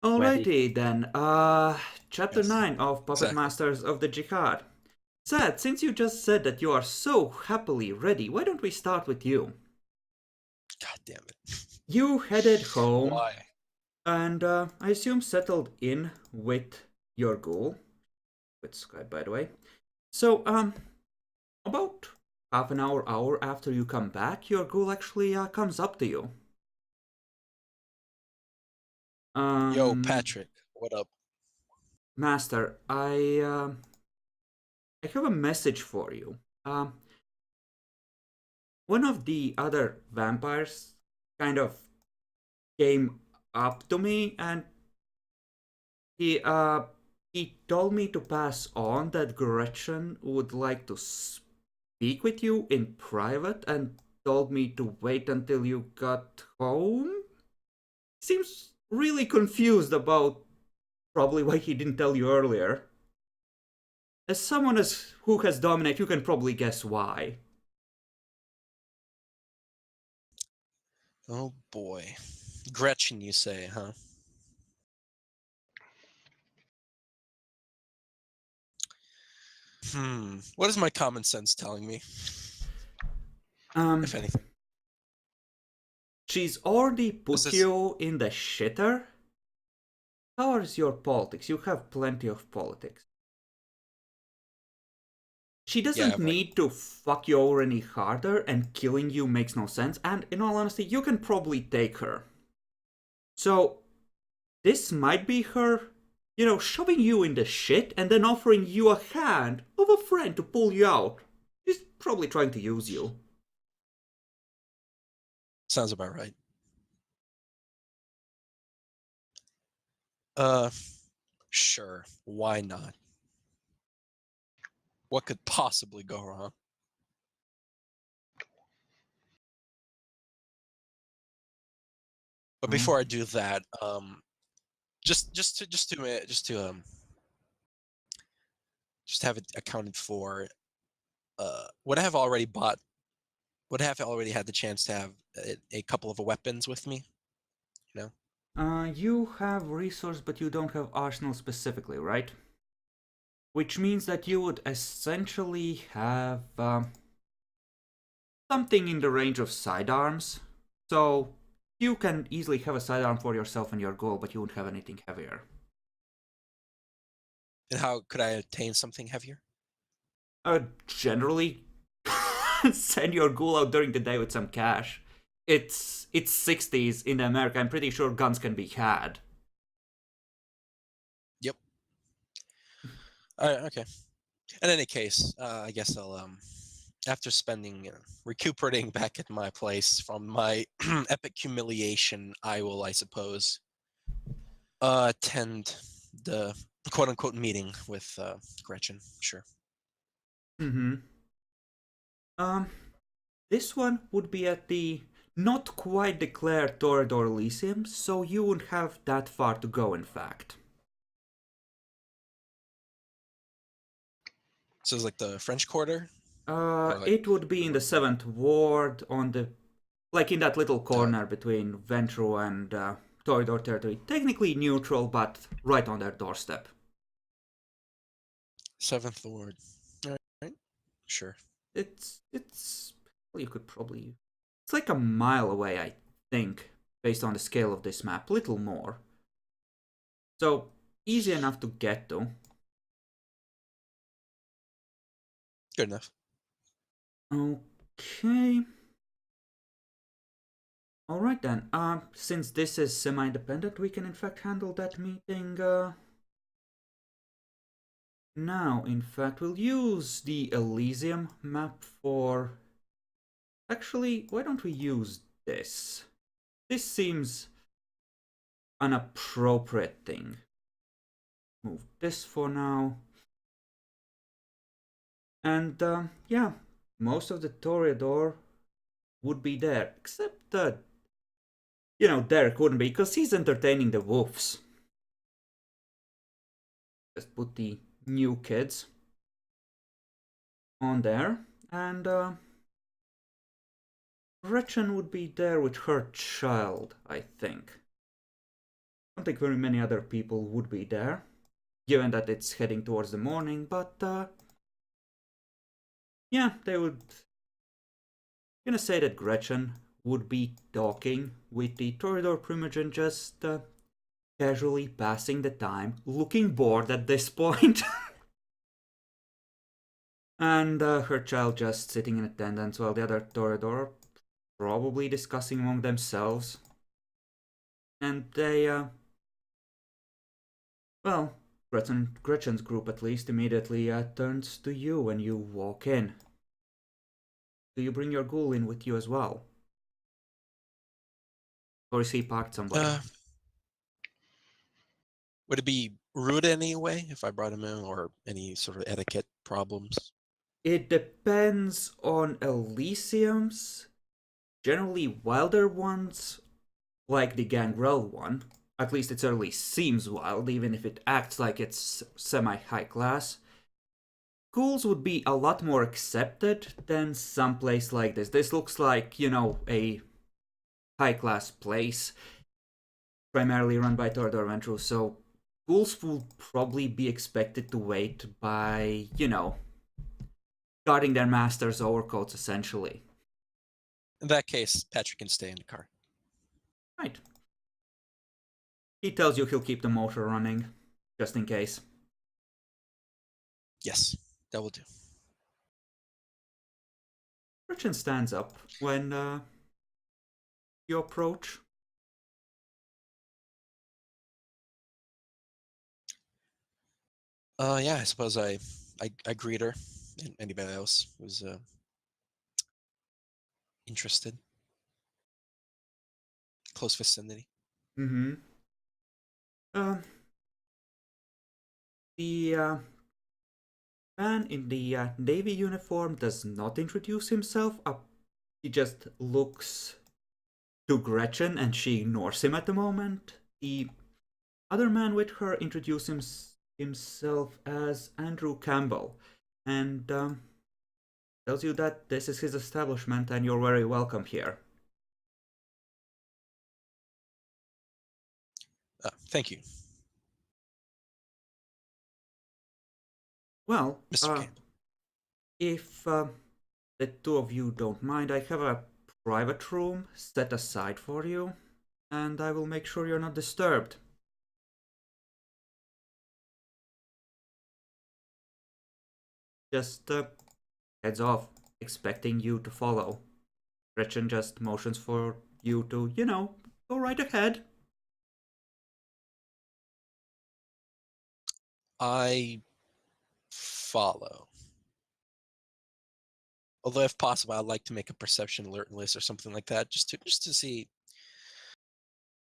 Ready? Alrighty then, chapter Yes, 9 of exactly. Puppetmasters of the Jyhad. Sad, since you just said that you are so happily ready, why don't we start with you? God damn it. You headed home Why? and I assume settled in with your ghoul. With Skype, by the way. So, about half an hour after you come back, your ghoul actually comes up to you. Yo, Patrick, what up? Master, I have a message for you. One of the other vampires kind of came up to me and he told me to pass on that Gretchen would like to speak with you in private and told me to wait until you got home. Seems really confused about probably why he didn't tell you earlier. As someone who has dominated, you can probably guess why. Oh boy. Gretchen, you say, huh? What is my common sense telling me, if anything? She's already This put is you in the shitter. How is your politics? You have plenty of politics. She yeah, I doesn't have like need to fuck you over any harder, and killing you makes no sense, and in all honesty, you can probably take her. So, this might be her, shoving you in the shit and then offering you a hand of a friend to pull you out. She's probably trying to use you. sounds about right. Uh sure, why not? What could possibly go wrong? But Oh. before I do that, just have it accounted for, would I have already bought would I have already had the chance to have a couple of weapons with me, you know? You have resource, but you don't have arsenal specifically, right? Which means that you would essentially have something in the range of sidearms. So you can easily have a sidearm for yourself and your goal, but you won't have anything heavier. And how could I attain something heavier? Generally, send your ghoul out during the day with some cash. It's 60s in America. I'm pretty sure guns can be had. Yep. Okay. In any case, I guess I'll after spending recuperating back at my place from my epic humiliation, I will, I suppose, attend the quote unquote meeting with Gretchen. Sure. Mm-hmm. Um, this one would be at the not quite declared Torador Elysium, so you wouldn't have that far to go, in fact. So it's like the French Quarter, or like It would be in the 7th Ward, on the like in that little uh, corner between Ventru and Torador territory. Technically neutral, but right on their doorstep. 7th Ward. All right. Sure. It's well, you could probably it's like a mile away, I think, based on the scale of this map, little more. So easy enough to get to. Good enough. Okay. Alright then. Since this is semi-independent, we can in fact handle that meeting now. In fact, we'll use the Elysium map for... Actually, why don't we use this? This seems an appropriate thing. Move this for now. And yeah, most of the Toreador would be there, except that, Derek wouldn't be, because he's entertaining the wolves. Just put the new kids on there, and Gretchen would be there with her child, I think. don't think very many other people would be there, given that it's heading towards the morning, but yeah, they would. Gonna say that Gretchen would be talking with the Toreador Primogen, just casually passing the time, looking bored at this point. And her child just sitting in attendance while the other Toreador are probably discussing among themselves. And they, well, Gretchen's group at least immediately turns to you when you walk in. Do you bring your ghoul in with you as well? Or is he parked somewhere? Would it be rude anyway if I brought him in, or any sort of etiquette problems? It depends on Elysium's. Generally, wilder ones, like the Gangrel one, at least it certainly seems wild, even if it acts like it's semi-high class. Ghouls would be a lot more accepted than some place like this. This looks like, a high-class place, primarily run by Toreador Ventru, so ghouls will probably be expected to wait by, guarding their master's overcoats, essentially. In that case, Patrick can stay in the car. Right. He tells you he'll keep the motor running, just in case. Yes, that will do. Gretchen stands up when you approach. Yeah, I suppose I greet her, and anybody else who's interested. Close vicinity. Mm-hmm. The man in the navy uniform does not introduce himself. He just looks to Gretchen and she ignores him at the moment. The other man with her introduces himself as Andrew Campbell and tells you that this is his establishment and you're very welcome here. Thank you, Well, Mr. Campbell. if the two of you don't mind, I have a private room set aside for you, and I will make sure you're not disturbed. Just heads off, expecting you to follow. Gretchen just motions for you to, go right ahead. I follow. Although, if possible, I'd like to make a perception alertness or something like that, just to see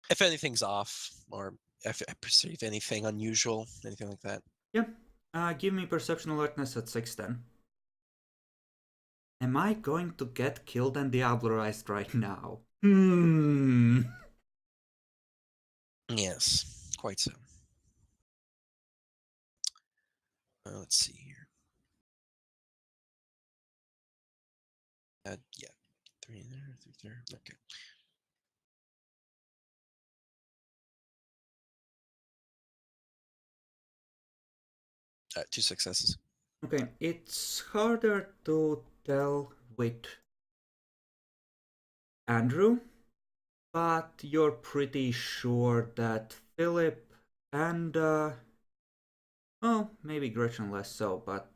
if anything's off, or if I perceive anything unusual, anything like that. Yeah. Give me perception alertness at 6 then. Am I going to get killed and diablerized right now? Yes, quite so. Let's see here. Yeah, 3 there, 3 there. Okay. Two successes. Okay, it's harder to tell with Andrew, but you're pretty sure that Philip and, well, maybe Gretchen less so, but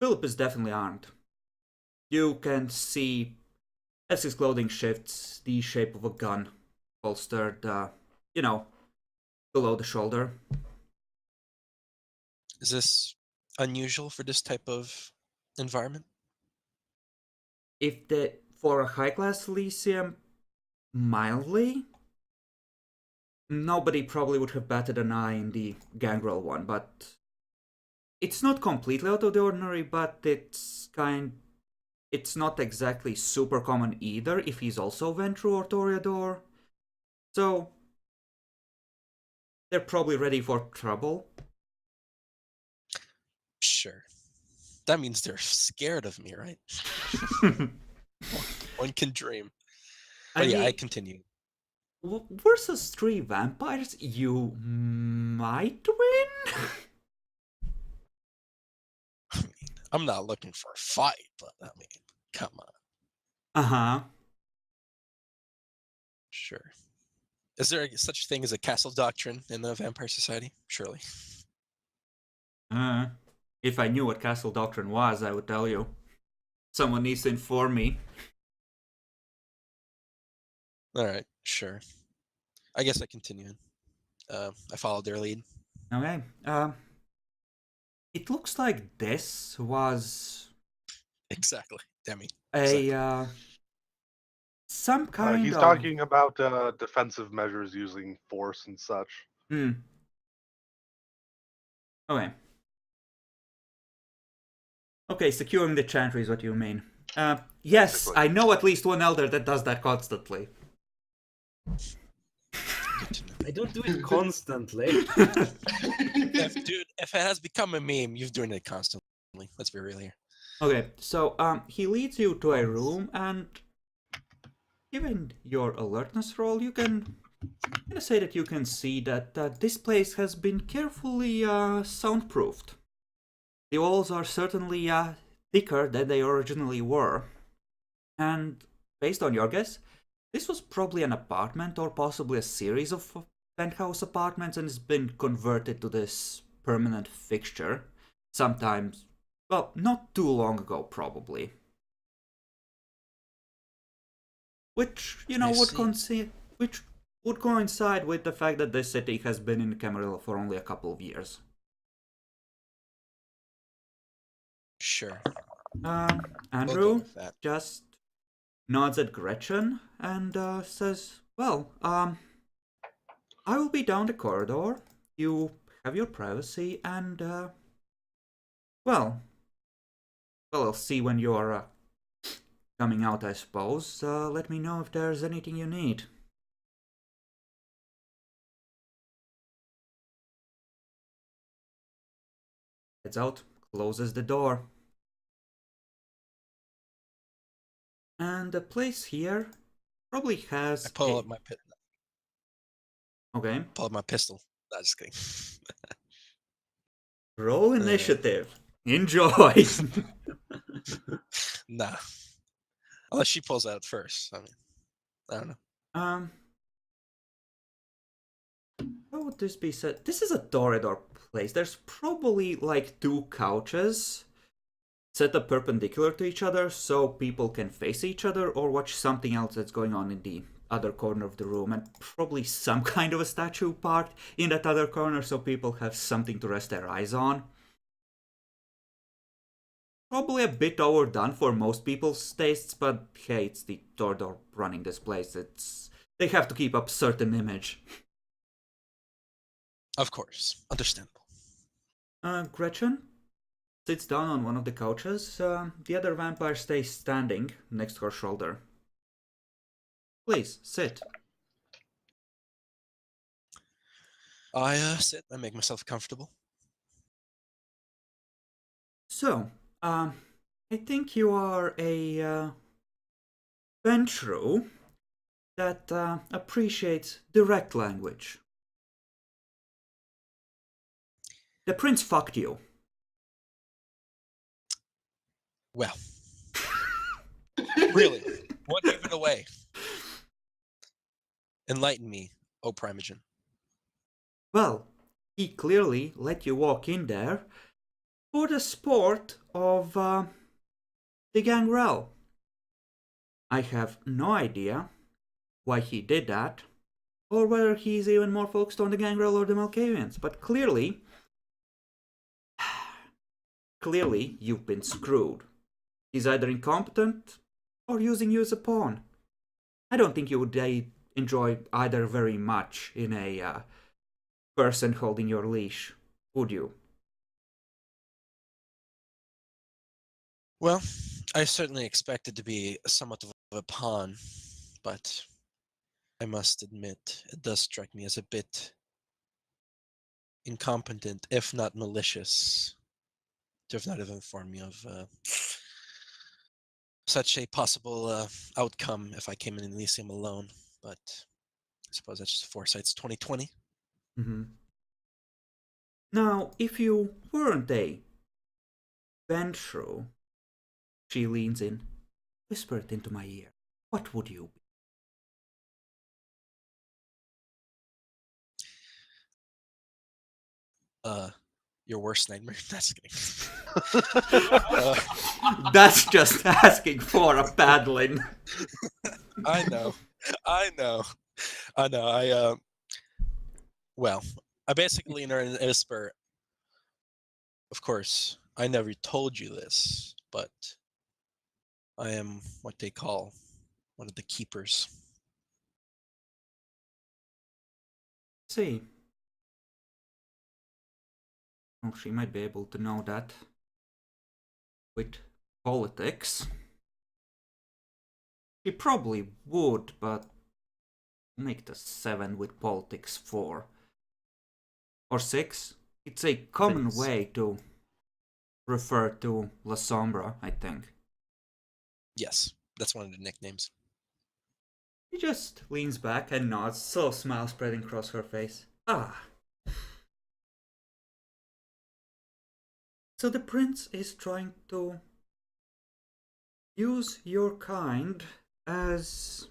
Philip is definitely armed. You can see, as his clothing shifts, the shape of a gun holstered, below the shoulder. Is this unusual for this type of environment? For a high-class Elysium, mildly. Nobody probably would have batted an eye in the Gangrel one, but it's not completely out of the ordinary, but it's not exactly super common either if he's also Ventru or Toreador. So they're probably ready for trouble. Sure. That means they're scared of me, right? One can dream. But yeah, I continue. Versus 3 vampires, you might win? I mean, I'm not looking for a fight, but I mean, come on. Uh-huh. Sure. Is there such thing as a castle doctrine in the Vampire Society? Surely. If I knew what Castle Doctrine was, I would tell you. Someone needs to inform me. All right, sure. I guess I continue. I followed their lead. Okay. It looks like this was Exactly, Demi. a Exactly. some kind He's of talking about defensive measures using force and such. Okay. Okay, securing the chantry is what you mean. Yes, Basically. I know at least one elder that does that constantly. Good to know. I don't do it constantly. Dude, if it has become a meme, you're doing it constantly. Let's be real here. Okay, so he leads you to a room, and given your alertness roll, you can say that you can see that this place has been carefully soundproofed. The walls are certainly thicker than they originally were, and based on your guess, this was probably an apartment or possibly a series of penthouse apartments, and it's been converted to this permanent fixture. Sometimes, well, not too long ago, probably. Which, which would coincide with the fact that this city has been in Camarilla for only a couple of years. Sure. Andrew with that. just nods at Gretchen and says, well, I will be down the corridor. You have your privacy, and, well, I'll see when you're coming out, I suppose. Let me know if there's anything you need. Heads out, closes the door. And the place here probably has. I pull up my Okay. Pull up my pistol. Nah, just kidding. Roll initiative. Enjoy. Nah. Unless she pulls out first. I mean, I don't know. How would this be said? This is a door-to-door place. There's probably like 2 couches set up perpendicular to each other so people can face each other or watch something else that's going on in the other corner of the room, and probably some kind of a statue parked in that other corner so people have something to rest their eyes on. Probably a bit overdone for most people's tastes, but hey, it's the door running this place. They have to keep up certain image. Of course. Understandable. Gretchen sits down on one of the couches. The other vampire stays standing next to her shoulder. Please, sit. I sit. I make myself comfortable. So, I think you are a Ventru that appreciates direct language. The prince fucked you. Well. Really? What gave it away? Enlighten me, O Primogen. Well, he clearly let you walk in there for the sport of the gangrel. I have no idea why he did that, or whether he's even more focused on the gangrel or the Malkavians, but clearly you've been screwed. He's either incompetent or using you as a pawn. I don't think you would enjoy either very much in a person holding your leash, would you? Well, I certainly expected to be somewhat of a pawn, but I must admit, it does strike me as a bit incompetent, if not malicious, to have not have informed me of such a possible outcome if I came in Elysium alone. But suppose that's just Foresight's 2020. Mm-hmm. Now, if you weren't a Ventru, she leans in, whisper it into my ear. What would you be? Your worst nightmare. That's kidding. That's just asking for a paddling. I know. Well, I basically in an whisper. Of course, I never told you this, but I am what they call one of the keepers. See. Oh, she might be able to know that. With politics. She probably would, but make the 7 with politics 4. Or 6. It's a common way to refer to La Sombra, I think. Yes, that's one of the nicknames. She just leans back and nods, so smile spreading across her face. Ah. So the prince is trying to use your kind as...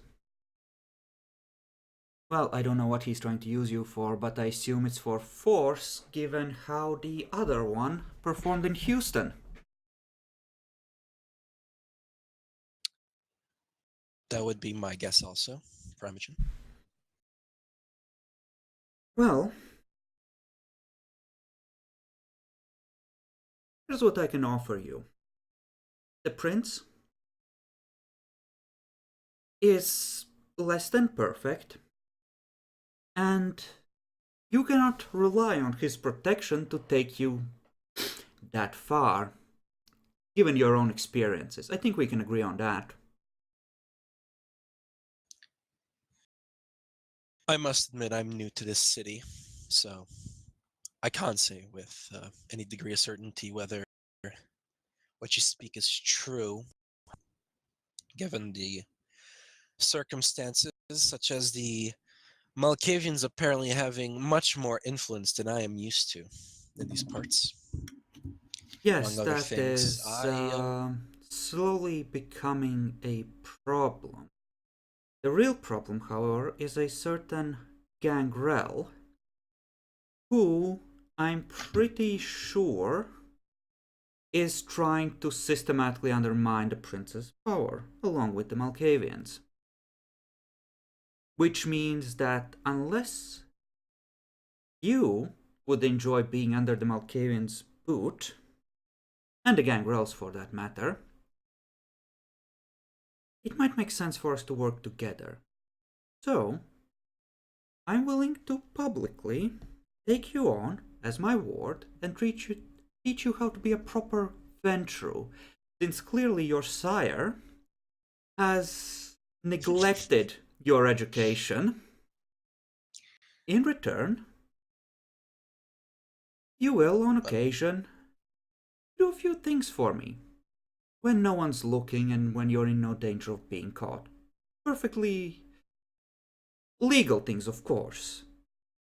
Well, I don't know what he's trying to use you for, but I assume it's for force, given how the other one performed in Houston. That would be my guess also, for Imogen. Well, here's what I can offer you. The prince is less than perfect, and you cannot rely on his protection to take you that far, given your own experiences. I think we can agree on that. I must admit I'm new to this city, so I can't say with any degree of certainty whether what you speak is true, given the circumstances, such as the Malkavians apparently having much more influence than I am used to in these parts. Yes, Among other that things, is slowly becoming a problem. The real problem, however, is a certain Gangrel, who I'm pretty sure is trying to systematically undermine the prince's power, along with the Malkavians. Which means that unless you would enjoy being under the Malkavians' boot, and the Gangrels for that matter, it might make sense for us to work together. So, I'm willing to publicly take you on as my ward and teach you how to be a proper Ventru, since clearly your sire has neglected your education. In return, you will, on occasion, do a few things for me. When no one's looking and when you're in no danger of being caught. Perfectly legal things, of course.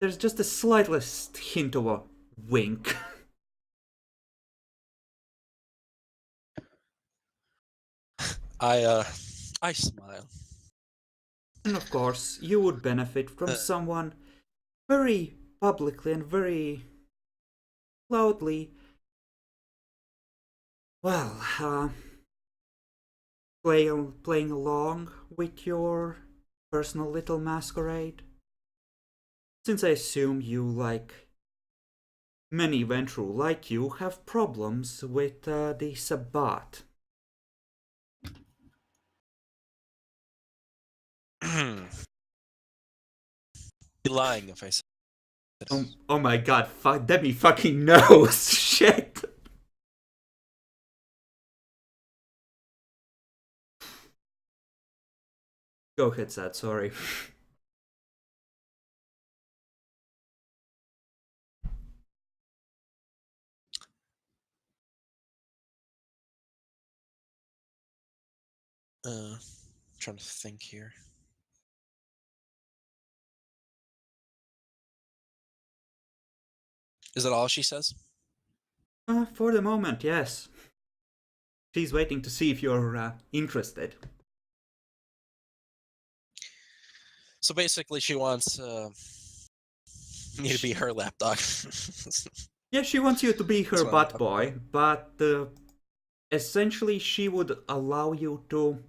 There's just the slightest hint of a wink. I smile. And of course, you would benefit from someone very publicly and very loudly, well, playing along with your personal little masquerade. Since I assume you, like many Ventru like you, have problems with the Sabbat. Be lying if I said. Oh my god, Demi fucking knows! Shit! Go ahead, Sad, sorry. Trying to think here. Is that all she says? For the moment, yes. She's waiting to see if you're interested. So basically, she wants me to be her lapdog. Yeah, she wants you to be her That's what I'm butt boy, but essentially she would allow you to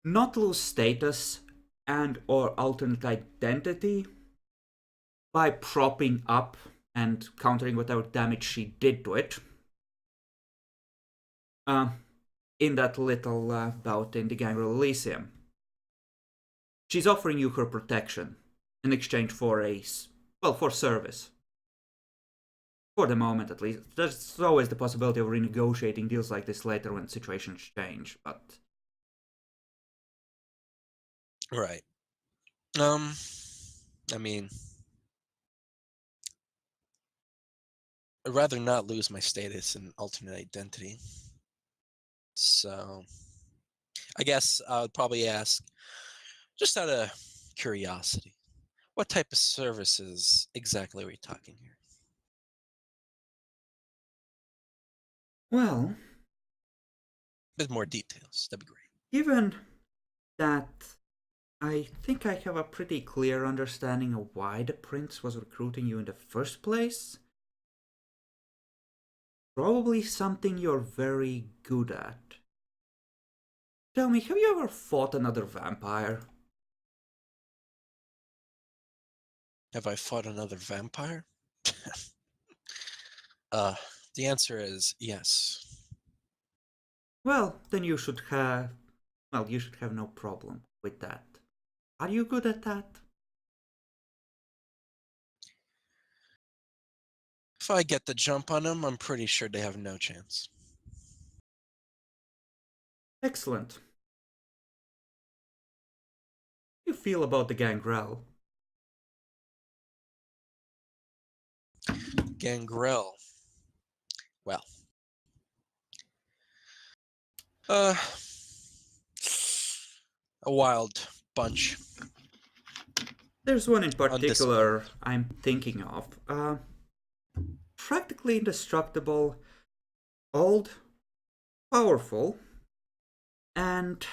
not lose status and or alternate identity by propping up and countering whatever damage she did to it. In that little bout in the Gangrel Elysium. She's offering you her protection in exchange for for service. For the moment, at least. There's always the possibility of renegotiating deals like this later when situations change, but... Right. I mean, I'd rather not lose my status and alternate identity. So, I guess I would probably ask, just out of curiosity, what type of services exactly are we talking here? Well... A bit more details, that'd be great. Given that I think I have a pretty clear understanding of why the prince was recruiting you in the first place, probably something you're very good at. Tell me, have you ever fought another vampire? Have I fought another vampire? The answer is yes. Well, then you should have... Well, you should have no problem with that. Are you good at that? If I get the jump on them, I'm pretty sure they have no chance. Excellent. How do you feel about the Gangrel? Gangrel. Well. A wild bunch. There's one in particular I'm thinking of. Practically indestructible, old, powerful, and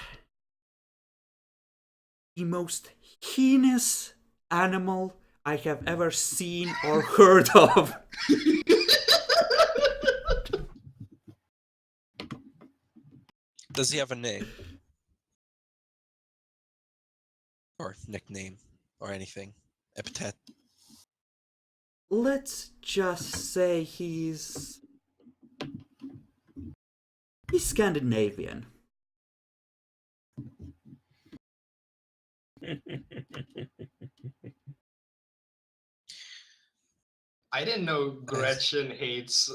the most heinous animal I have ever seen or heard of. Does he have a name? Or nickname? Or anything? Epithet? Let's just say he's Scandinavian. I didn't know Gretchen hates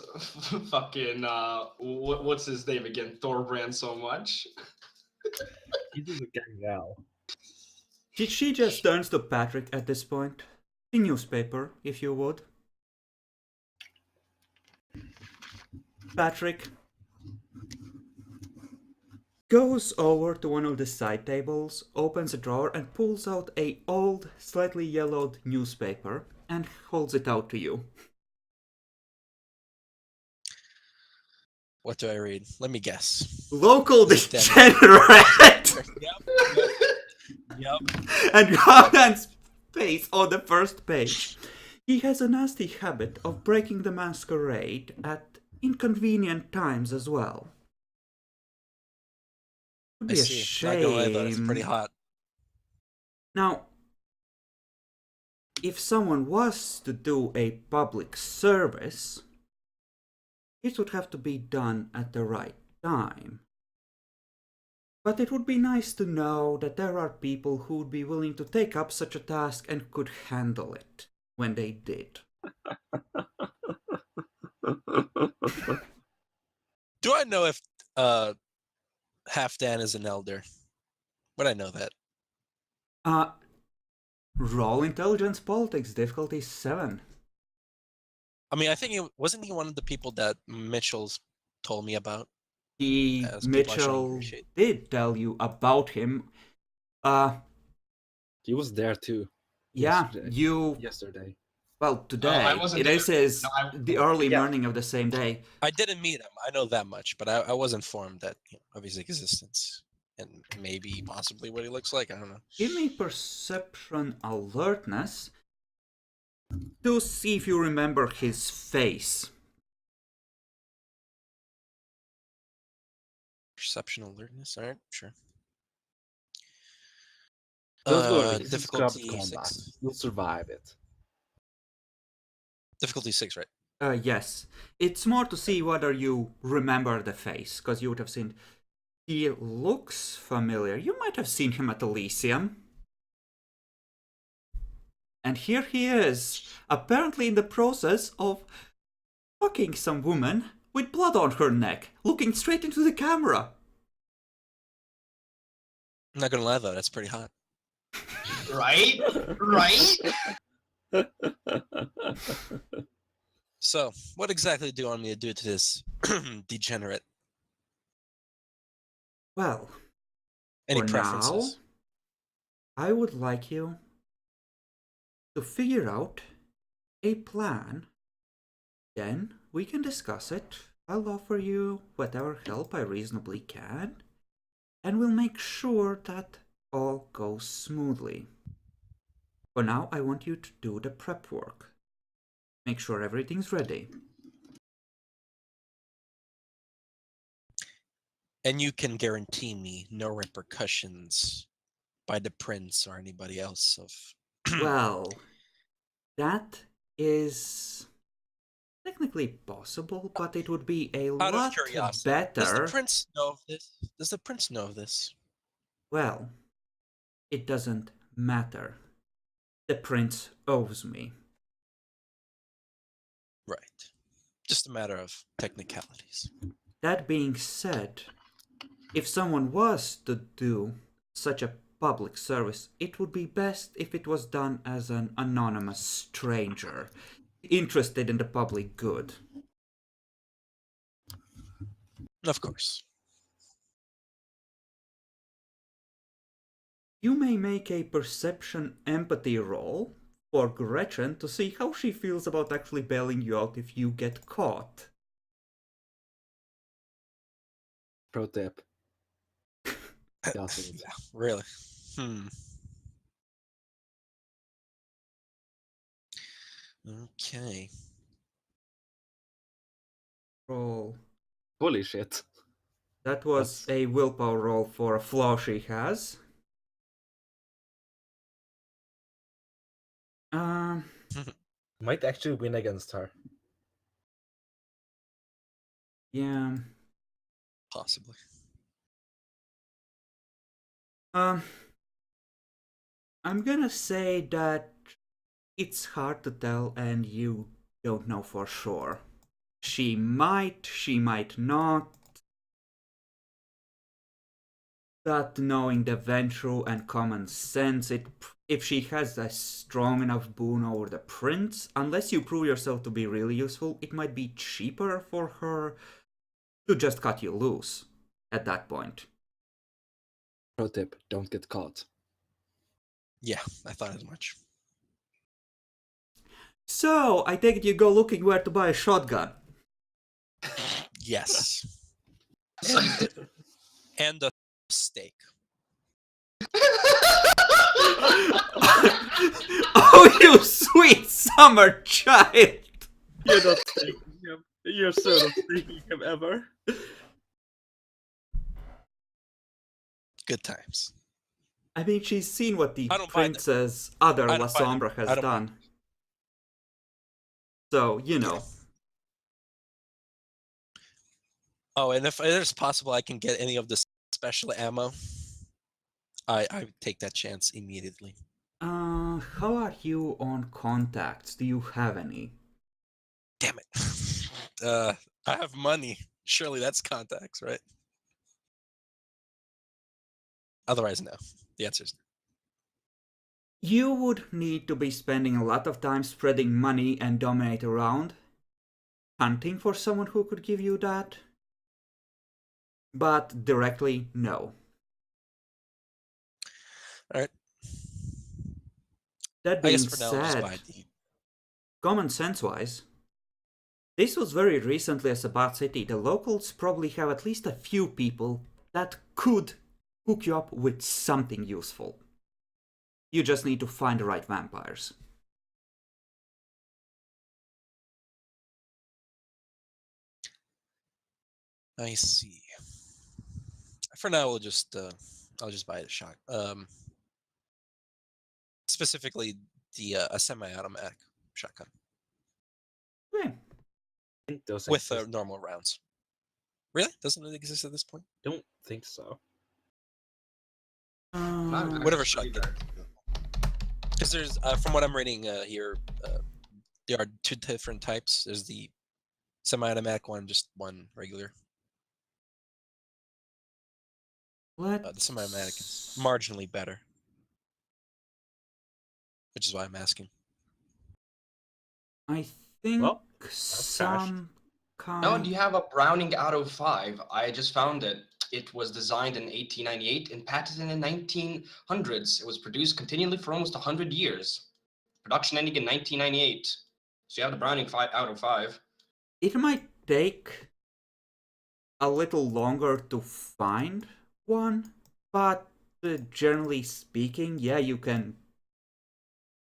fucking what's his name again, Thorbrand so much. He's a Gangrel. She just turns to Patrick at this point. The newspaper, if you would. Patrick goes over to one of the side tables, opens a drawer and pulls out a old, slightly yellowed newspaper and holds it out to you. What do I read? Let me guess. Local Is it degenerate! Yep. And Conan's face on the first page. He has a nasty habit of breaking the masquerade at inconvenient times as well. Would I be a see. Not gonna lie, but it's shame. pretty hot. Now, if someone was to do a public service, it would have to be done at the right time. But it would be nice to know that there are people who would be willing to take up such a task and could handle it when they did. Do I know if Halfdan is an elder? Would I know that? Roll intelligence politics, difficulty 7. I mean, I think wasn't he one of the people that Mitchell's told me about? Mitchell did tell you about him. He was there too. Yeah, Yesterday. Well, today. wasn't It there. is No, the early Yeah. morning of the same day. I didn't meet him. I know that much, but I was informed that of his existence and maybe possibly what he looks like. I don't know. Give me perception alertness to see if you remember his face. Perception alertness. All right, sure. Don't worry, this is scrubbed Difficulty combat. 6. You'll survive it. Difficulty 6, right? Yes. It's more to see whether you remember the face, because you would have seen. He looks familiar. You might have seen him at Elysium. And here he is, apparently in the process of fucking some woman with blood on her neck, looking straight into the camera. I'm not gonna lie though, that's pretty hot. Right? Right? So, what exactly do you want me to do to this degenerate? Well, Any for preferences? now, I would like you to figure out a plan. Then we can discuss it. I'll offer you whatever help I reasonably can, and we'll make sure that all goes smoothly. For now, I want you to do the prep work. Make sure everything's ready. And you can guarantee me no repercussions by the prince or anybody else of Well, that is technically possible, but it would be a out of lot curiosity. Does the better. prince know of this? Does the prince know of this? Well, it doesn't matter. The prince owes me. Right. Just a matter of technicalities. That being said, if someone was to do such a public service, it would be best if it was done as an anonymous stranger, interested in the public good. Of course. You may make a perception empathy roll for Gretchen to see how she feels about actually bailing you out if you get caught. Pro tip. Doesn't. Really? Okay. Roll. Holy shit. That was That's- a willpower roll for a flaw she has. Might actually win against her. Yeah. Possibly. I'm gonna say that it's hard to tell and you don't know for sure. She might not. But knowing the venture and common sense, if she has a strong enough boon over the prince, unless you prove yourself to be really useful, it might be cheaper for her to just cut you loose at that point. Pro tip, don't get caught. Yeah, I thought as much. So, I take it you go looking where to buy a shotgun. Yes. And a steak. Oh, you sweet summer child! You're not taking him. You're so not taking him ever. Good times. I mean, she's seen what the I don't buy that. princess other I La don't buy that. Sombra I has don't buy done. So, you know. Oh, and if it is possible I can get any of the special ammo, I take that chance immediately. How are you on contacts? Do you have any? Damn it. I have money. Surely that's contacts, right? Otherwise, no. The answer is no. You would need to be spending a lot of time spreading money and dominate around, hunting for someone who could give you that. But directly, no. All right. That I being guess for now, I'll just buy said, the common sense wise, this was very recently a Sabbath city. The locals probably have at least a few people that could hook you up with something useful. You just need to find the right vampires. I see. For now, I'll just buy the shot. Specifically a semi-automatic shotgun Okay. I think those with exist. normal rounds. Really? Doesn't it exist at this point? Don't think so. Not Whatever sure shotgun. either. Because there's, from what I'm reading here, there are two different types. There's the semi-automatic one, just one regular. The semi-automatic is marginally better, which is why I'm asking. I think Well, some No, kind. do you have a Browning out of 5? I just found it. It was designed in 1898 and patented in 1900s. It was produced continually for almost 100 years. Production ending in 1998. So you have the Browning 5 out of 5. It might take a little longer to find one, but generally speaking, yeah, you can.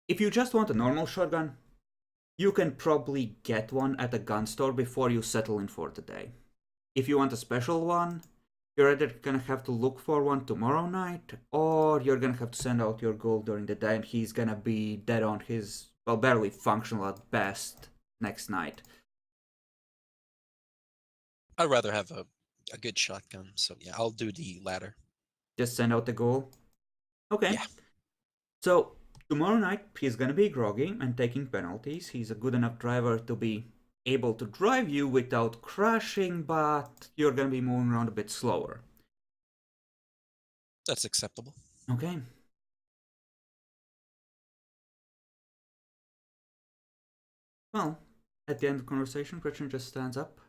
If you just want a normal shotgun, you can probably get one at a gun store before you settle in for the day. If you want a special one, you're either gonna have to look for one tomorrow night, or you're gonna have to send out your goal during the day, and he's gonna be dead on his, well, barely functional at best next night. I'd rather have a good shotgun, so yeah, I'll do the latter. Just send out the goal. Okay. Yeah. So tomorrow night he's gonna be groggy and taking penalties. He's a good enough driver to be able to drive you without crashing, but you're gonna be moving around a bit slower. That's acceptable. Okay. Well, at the end of the conversation, Gretchen just stands up.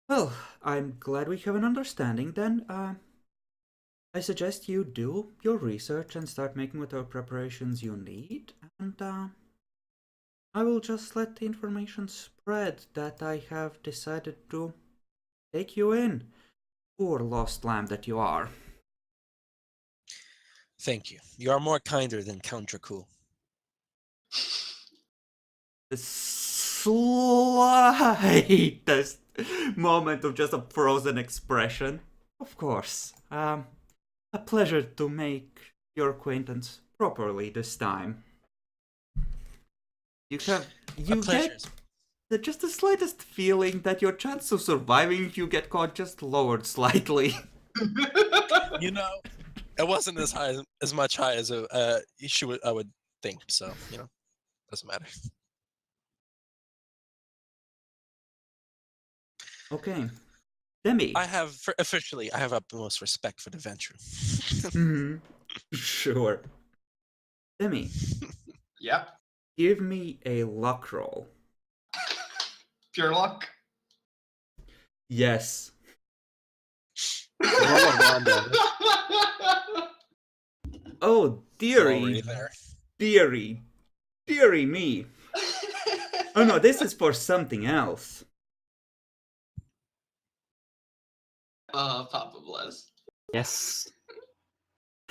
Well, I'm glad we have an understanding then. I suggest you do your research and start making whatever preparations you need, and I will just let the information spread that I have decided to take you in. Poor lost lamb that you are. Thank you. You are more kinder than Count Dracul. The slightest moment of just a frozen expression. Of course. A pleasure to make your acquaintance properly this time. You get just the slightest feeling that your chance of surviving if you get caught just lowered slightly. You know, it wasn't as much high as I would think. So doesn't matter. Okay, Demi. I have utmost respect for the venture. Sure. Demi. Yeah. Give me a luck roll. Pure luck. Yes. Oh, dearie me. Oh no, this is for something else. Papa bless. Yes.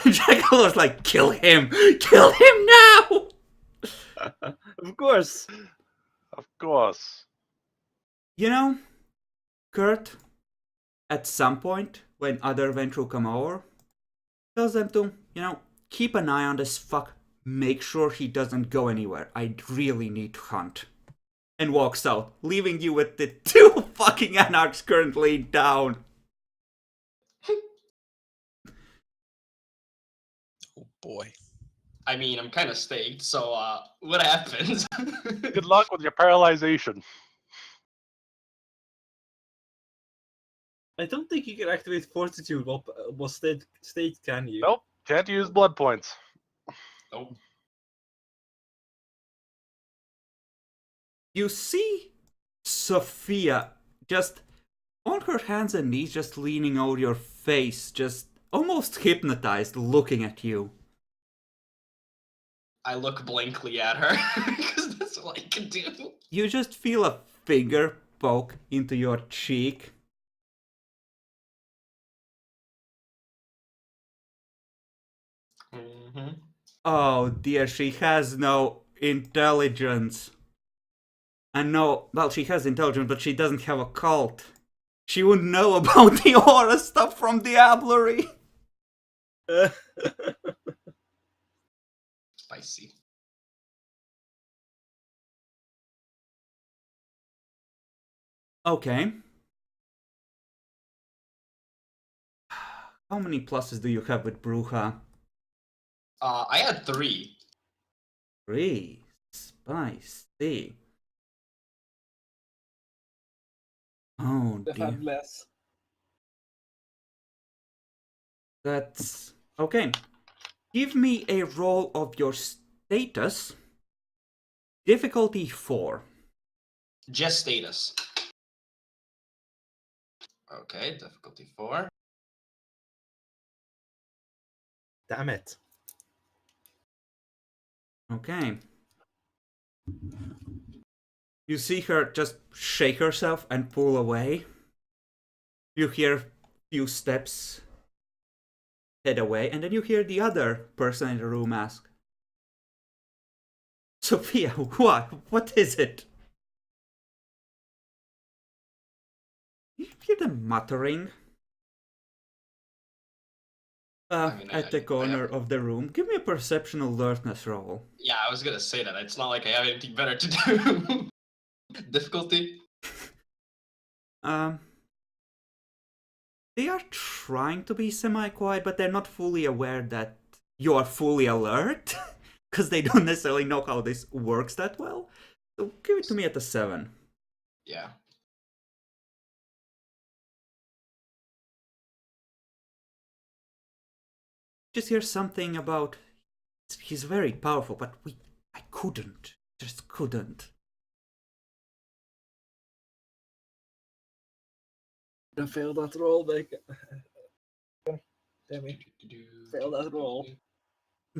Jackal was like, kill him now! Of course. Of course. You know, Kurt, at some point, when other Ventru come over, tells them to, keep an eye on this fuck, make sure he doesn't go anywhere. I really need to hunt. And walks out, leaving you with the 2 fucking anarchs currently down. Oh boy. I mean, I'm kind of staked, so what happens? Good luck with your paralyzation. I don't think you can activate Fortitude while state, can you? Nope, can't use blood points. Nope. You see Sophia just on her hands and knees, just leaning over your face, just almost hypnotized, looking at you. I look blankly at her because that's like can do. You just feel a finger poke into your cheek. Mm-hmm. Oh dear, she has no intelligence. And no, well, she has intelligence, but she doesn't have a cult. She wouldn't know about the aura stuff from Diablerie. Spicy. Okay. How many pluses do you have with Bruja? I had 3. 3. Spicy. Oh I've dear. had less. That's... Okay. Give me a roll of your status. Difficulty 4. Just status. Okay, difficulty 4. Damn it. Okay. You see her just shake herself and pull away. You hear a few steps head away, and then you hear the other person in the room ask, Sophia, what? What is it? You hear them muttering at the corner of the room. Give me a perception alertness roll. Yeah, I was gonna say that. It's not like I have anything better to do. Difficulty? They are trying to be semi-quiet, but they're not fully aware that you are fully alert, because they don't necessarily know how this works that well. So give it to me at a 7. Yeah. Just hear something about he's very powerful, but I couldn't. Just couldn't. I failed that roll, like. Damn it. Failed that roll.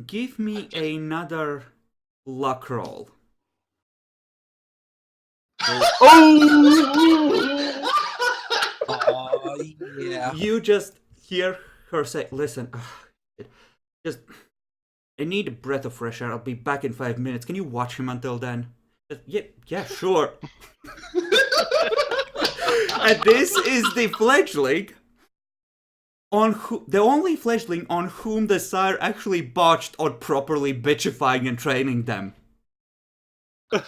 Give me another luck roll. Oh, yeah. You just hear her say, listen, just, I need a breath of fresh air. I'll be back in 5 minutes. Can you watch him until then? Just, yeah, sure. And this is the fledgling the only fledgling on whom the sire actually botched on properly bitchifying and training them. How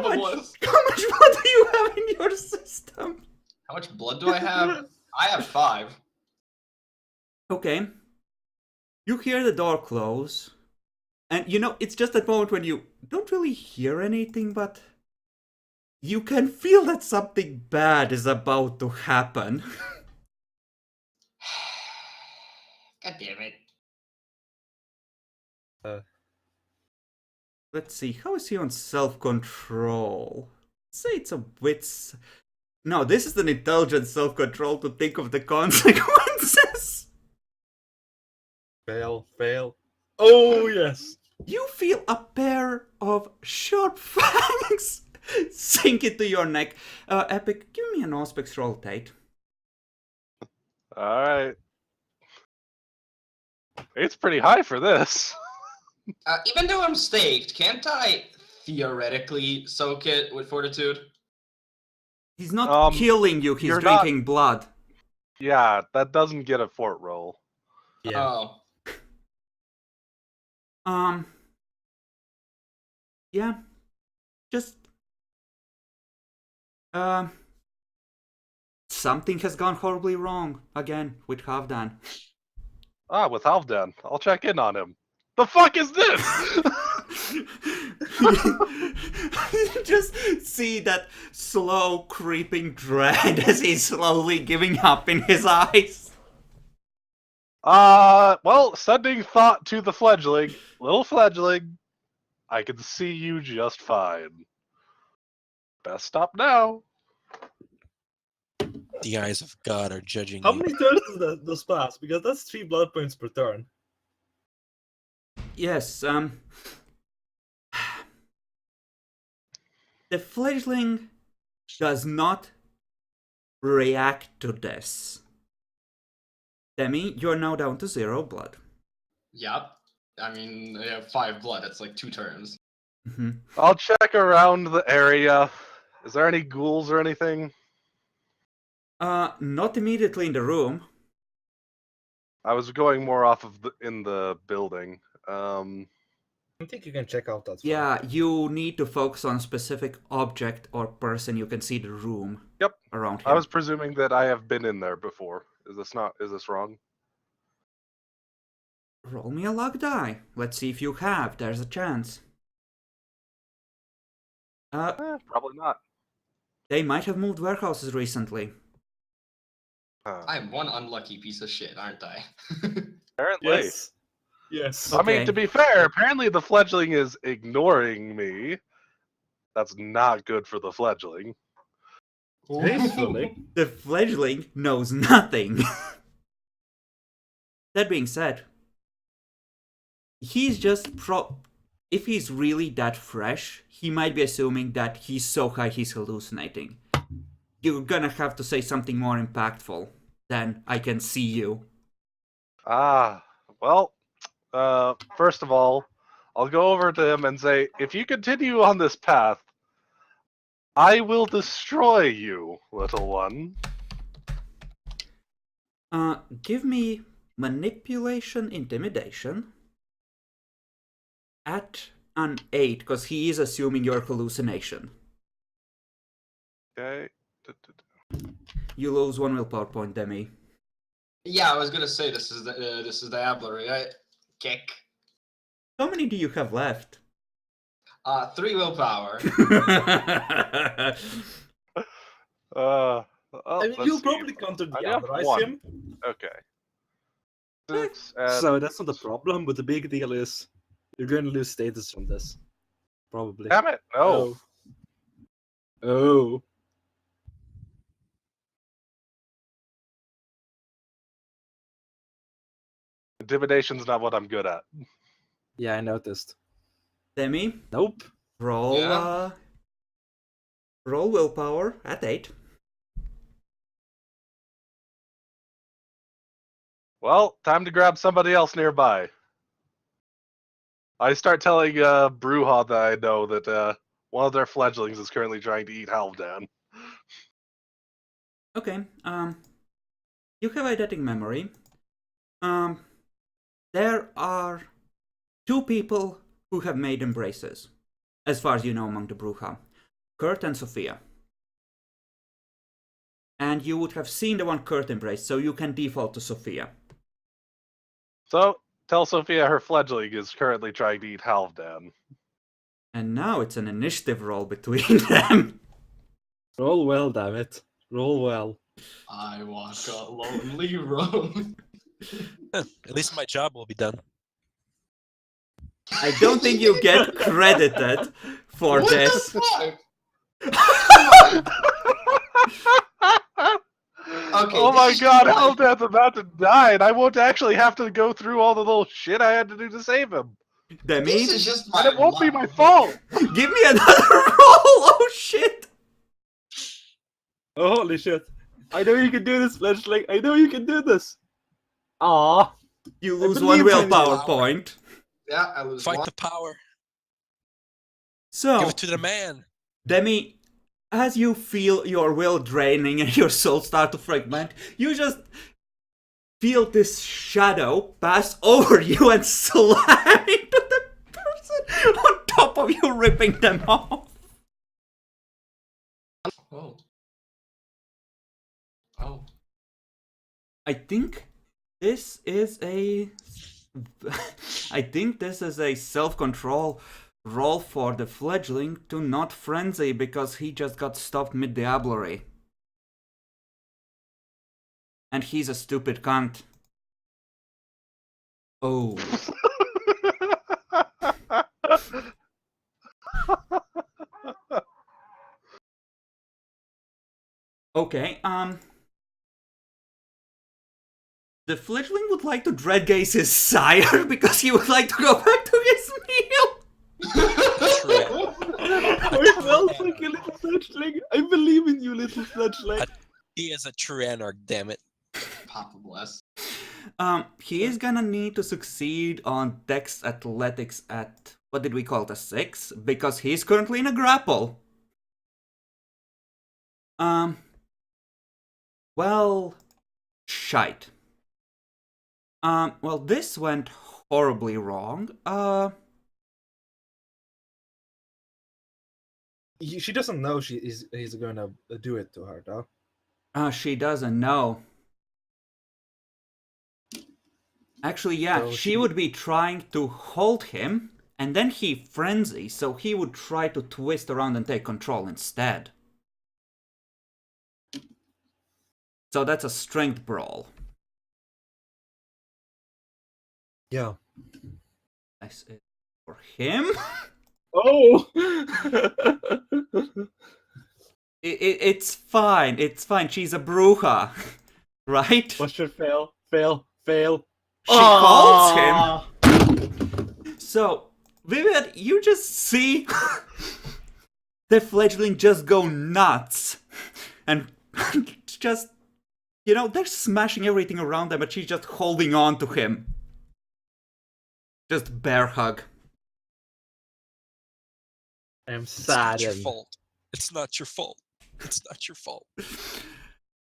much blood do you have in your system? How much blood do I have? I have 5. Okay. You hear the door close. And you know, it's just that moment when you don't really hear anything, but you can feel that something bad is about to happen. God damn it. Let's see, how is he on self-control? Say it's a wits. No, this is an intelligent self-control to think of the consequences. Fail. Oh, yes. You feel a pair of sharp fangs sink into your neck. Epic, give me an Auspex roll, Tate. Alright. It's pretty high for this. Even though I'm staked, can't I theoretically soak it with fortitude? He's not killing you, he's drinking blood. Yeah, that doesn't get a fort roll. Yeah. Oh. Yeah. Just something has gone horribly wrong again with Havdan. With Halfdan. I'll check in on him. The fuck is this? You just see that slow creeping dread as he's slowly giving up in his eyes. Well, sending thought to the fledgling. Little fledgling, I can see you just fine. Best stop now. The eyes of God are judging How you. many turns does this pass? Because that's 3 blood points per turn. Yes, The fledgling does not react to this. Demi, you're now down to 0 blood. Yep. I mean, they have 5 blood. That's like 2 turns. I'll check around the area. Is there any ghouls or anything? Not immediately in the room. I was going more off of in the building. I think you can check out that. Yeah, you need to focus on a specific object or person. You can see the room. Yep. Around here. I was presuming that I have been in there before. Is this wrong? Roll me a luck die. Let's see if you have. There's a chance. Probably not. They might have moved warehouses recently. I'm one unlucky piece of shit, aren't I? Apparently. Yes. Yes. I mean, Okay. to be fair, apparently the fledgling is ignoring me. That's not good for the fledgling. Gracefully. The fledgling knows nothing. That being said, he's just if he's really that fresh, he might be assuming that he's so high he's hallucinating. You're gonna have to say something more impactful than "I can see you." Well, first of all, I'll go over to him and say, if you continue on this path, I will destroy you, little one. Give me manipulation, intimidation at an 8, because he is assuming your hallucination. Okay. You lose 1 willpower point, Demi. Yeah, I was gonna say this is the Ablery, right? Kick. How many do you have left? 3 willpower. Oh, I mean, let's you'll see. probably counter I have the one. him. Okay. 6 and So that's not the problem, but the big deal is you're going to lose status from this. Probably. Damn it! No. Oh. Intimidation's not what I'm good at. Yeah, I noticed. Demi, Nope. roll Yeah. roll willpower at 8. Well, time to grab somebody else nearby. I start telling Brewha that I know that one of their fledglings is currently trying to eat Halfdan. Okay, you have eidetic memory. There are 2 people who have made embraces, as far as you know among the Bruja. Kurt and Sophia. And you would have seen the one Kurt embraced, so you can default to Sophia. So, tell Sophia her fledgling is currently trying to eat Halfdan. And now it's an initiative roll between them. Roll well, damn it. Roll well. I walk a lonely road. At least my job will be done. I don't think you get credited for What this. the fuck? Okay, Oh my this is god, fine. Halfdan's about to die, and I won't actually have to go through all the little shit I had to do to save him. Demi, This is just my And it won't be luck. my fault. give me another roll! Oh shit! Oh, holy shit. I know you can do this, Fledgling. I know you can do this. Aww. You I lose believe 1 in you. willpower point. Yeah, I was Fight the power. So, Give it to the man. Demi, as you feel your will draining and your soul start to fragment, you just feel this shadow pass over you and slam into the person on top of you, ripping them off. Oh. Oh. I think this is a self-control roll for the fledgling to not frenzy because he just got stopped mid-diablery. And he's a stupid cunt. Oh. Okay, the fledgling would like to dreadgaze his sire because he would like to go back to his meal. True. Wait, well, fucking little fledgling. He is a true anarch, damn it. Papa bless. He is gonna need to succeed on Dex Athletics at, what did we call it, a 6? Because he's currently in a grapple. Well, shite. Well, this went horribly wrong. She doesn't know he's gonna do it to her, though. She doesn't know. Actually, yeah, So she would be trying to hold him, and then he frenzies, so he would try to twist around and take control instead. So that's a strength brawl. Yeah. Nice for him. Oh! It's fine. It's fine. She's a bruja, right? What should fail? Fail. She calls him. So, Vivian, you just see the fledgling just go nuts. And just, you know, they're smashing everything around them, but she's just holding on to him. Just bear hug. I am It's not your saddened. fault. It's not your fault. It's not your fault.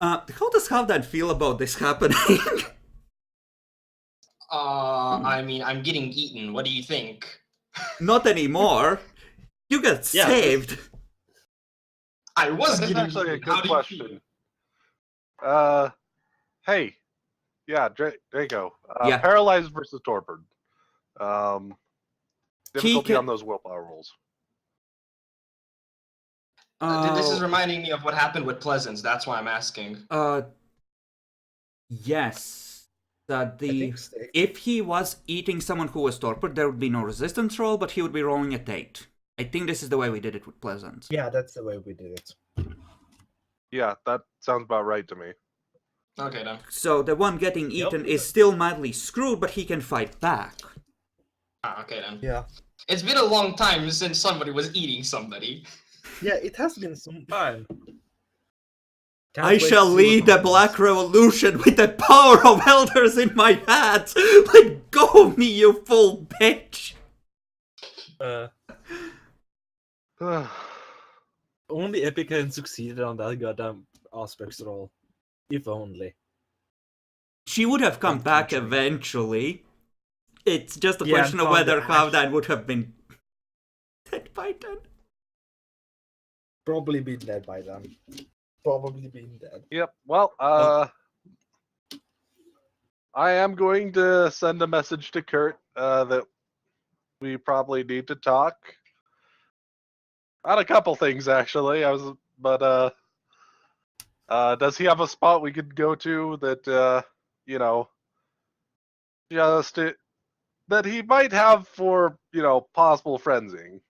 How does Halfdan feel about this happening? I mean, I'm getting eaten. What do you think? Not anymore. You got Yeah, saved. I was That's getting actually a eaten. How good do you feel? question. Hey. Yeah, Draco. Yeah. Paralyzed versus torpid. Difficulty can- on those willpower rolls. This is Oh, reminding me of what happened with Pleasance. That's why I'm asking. yes. That I the think stay. if he was eating someone who was torpid, there would be no resistance roll, but he would be rolling at 8. I think this is the way we did it with Pleasant. Yeah, that's the way we did it. Yeah, that sounds about right to me. Okay, then. So the one getting Yep. eaten is still madly screwed, but he can fight back. Okay, then. Yeah. It's been a long time since somebody was eating somebody. Yeah, it has been some time. Can't I wait to shall see what lead the happens. Black Revolution with the power of elders in my hands. Let go of me, you fool bitch. Only Epic can succeed on that goddamn aspects roll. If only. She would have come Like back teaching. eventually. It's just a Yeah, question of and whether found the Halfdan would have been dead by then. Probably been dead by then. Probably been dead. Yep. Well, I am going to send a message to Kurt that we probably need to talk on a couple things actually. Does he have a spot we could go to that you know, just that he might have for, you know, possible frenzying?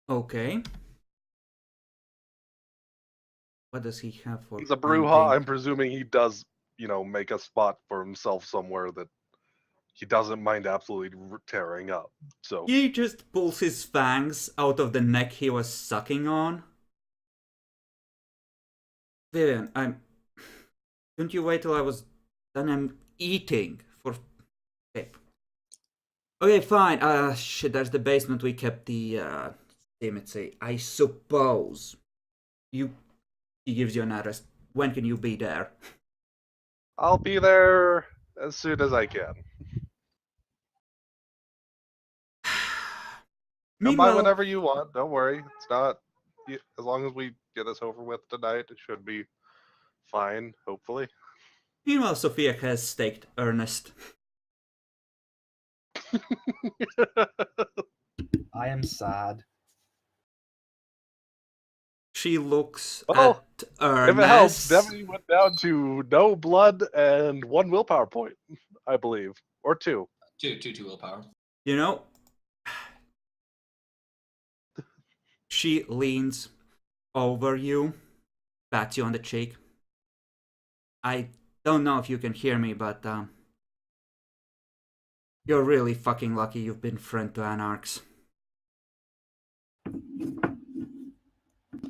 Okay. What does he have for? He's a Bruja. I'm presuming he does, you know, make a spot for himself somewhere that he doesn't mind absolutely tearing up. So He just pulls his fangs out of the neck he was sucking on. Vivian, Couldn't you wait till I was done? I'm eating for. Okay, fine. Shit. There's the basement. We kept the. Damn it. Say. I suppose. He gives you an address. When can you be there? I'll be there as soon as I can. Come by whenever you want. Don't worry. It's not. As long as we get this over with tonight, it should be fine. Hopefully. Meanwhile, Sophia has staked Ernest. I am sad. She looks Well, at Ernest. If it helps, Debbie went down to no blood and 1 willpower point, I believe, or 2. Two willpower. You know, she leans over you, pats you on the cheek. I don't know if you can hear me, but You're really fucking lucky you've been friend to anarchs.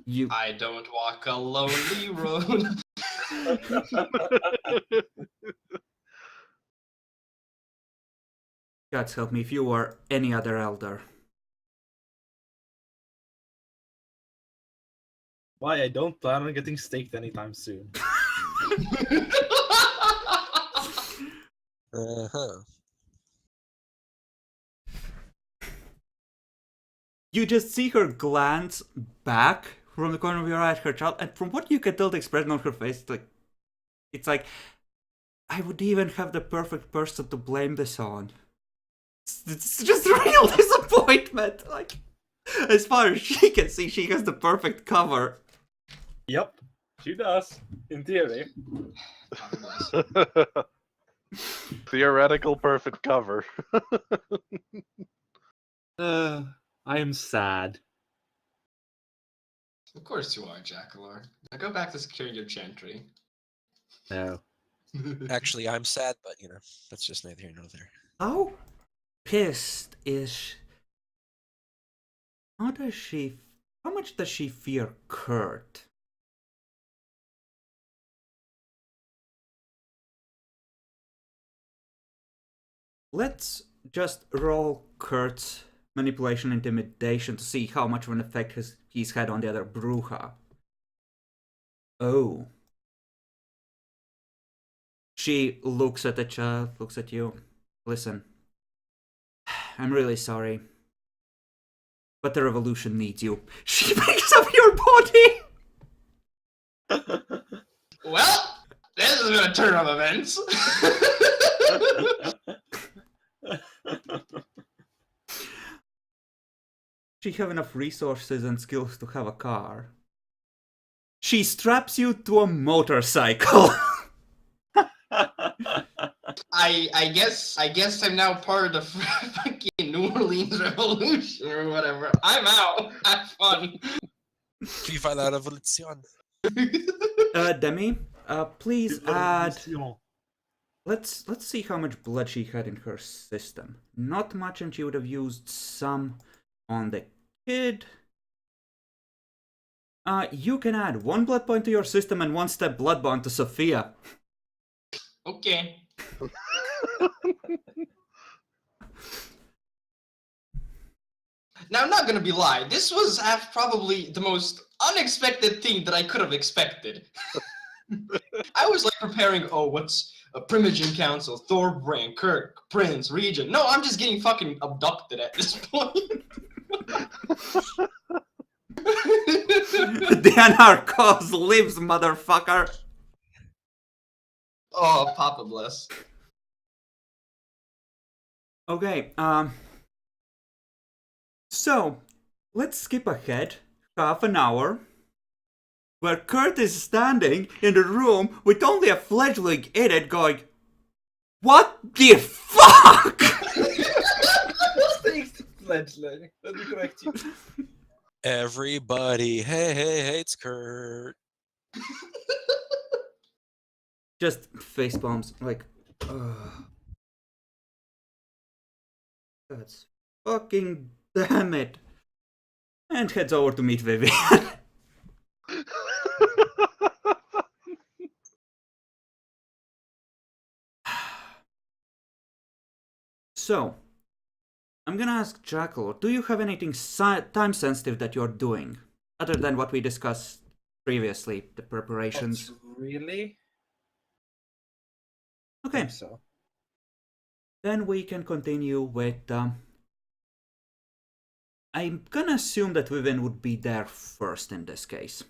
You I don't walk a lonely road. gods help me if you were any other elder. Why, I don't plan on getting staked anytime soon. Uh-huh. You just see her glance back from the corner of your eye at her child, and from what you can tell, the expression on her face, it's like, I would even have the perfect person to blame this on. It's just real disappointment. Like, as far as she can see, she has the perfect cover. Yep, she does, in theory. Theoretical perfect cover. I am sad. Of course you are, Jackalor. Now go back to securing your chantry. No. Actually, I'm sad, but that's just neither here nor there. How pissed is she? How much does she fear Kurt? Let's just roll Kurt's manipulation intimidation to see how much of an effect he's had on the other Bruja. Oh. She looks at the child, looks at you. Listen, I'm really sorry, but the revolution needs you. She picks up your body! Well, this has been a turn of events. She have enough resources and skills to have a car. She straps you to a motorcycle. I guess I'm now part of the fucking New Orleans Revolution or whatever. I'm out. Have fun. Viva la revolution. Demi, please add. Let's see how much blood she had in her system. Not much, and she would have used some on the kid. You can add 1 blood point to your system and 1 step blood bond to Sophia. Okay. Now, I'm not gonna be lie. This was probably the most unexpected thing that I could have expected. I was like preparing, what's a Primogen Council, Thorbrand, Kirk, Prince, Regent. No, I'm just getting fucking abducted at this point. The Anarchos lives, motherfucker! Oh, Papa bless. Okay, so, let's skip ahead half an hour, where Kurt is standing in the room with only a fledgling in it going, what the fuck? Thanks, fledgling. Let me correct you. Everybody hates Kurt. Just face palms, like, ugh. That's fucking damn it. And heads over to meet Vivian. So, I'm gonna ask Jackal, do you have anything time sensitive that you're doing? Other than what we discussed previously, the preparations? Not really? Okay, I think so. then we can continue with... I'm gonna assume that Vivian would be there first in this case.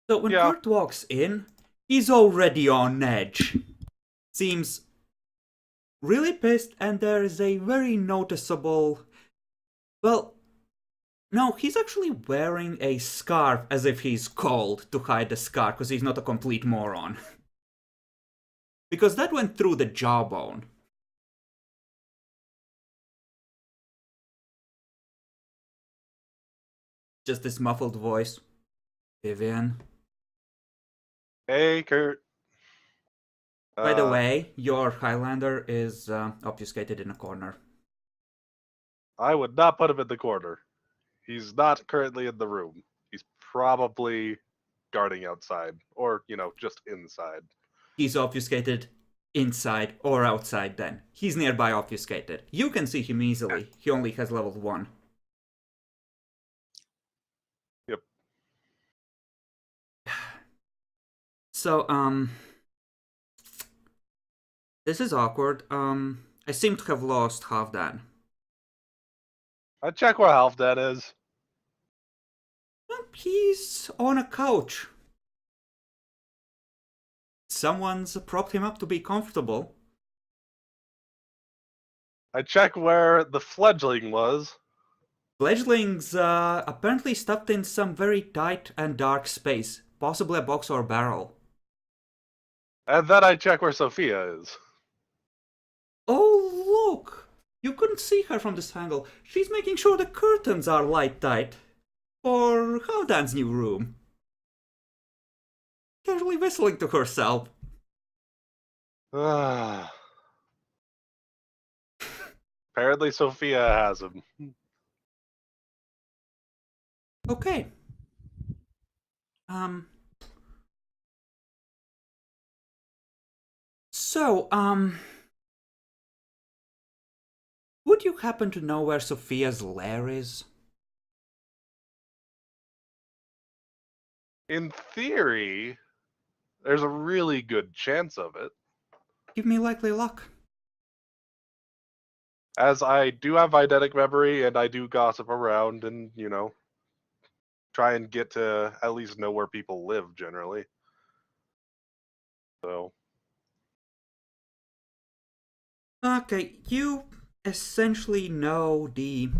So when Yeah. Kurt walks in, he's already on edge. Seems really pissed, and there is a very noticeable... Well, no, he's actually wearing a scarf as if he's cold to hide the scar, because he's not a complete moron. Because that went through the jawbone. Just this muffled voice. Vivian. Hey, Kurt. By the way, your Highlander is obfuscated in a corner. I would not put him in the corner. He's not currently in the room. He's probably guarding outside, or, just inside. He's obfuscated inside or outside then. He's nearby obfuscated. You can see him easily. He only has level 1. Yep. So, this is awkward. I seem to have lost Halfdan. I check where Halfdan is. He's on a couch. Someone's propped him up to be comfortable. I check where the fledgling was. Fledgling's apparently stuffed in some very tight and dark space, possibly a box or barrel. And then I check where Sophia is. Oh, look! You couldn't see her from this angle. She's making sure the curtains are light tight. For Halfdan's new room. Casually whistling to herself. Apparently Sophia has him. Okay. So, would you happen to know where Sophia's lair is? In theory, there's a really good chance of it. Give me likely luck. As I do have eidetic memory and I do gossip around and, try and get to at least know where people live generally. So. Okay, you essentially know the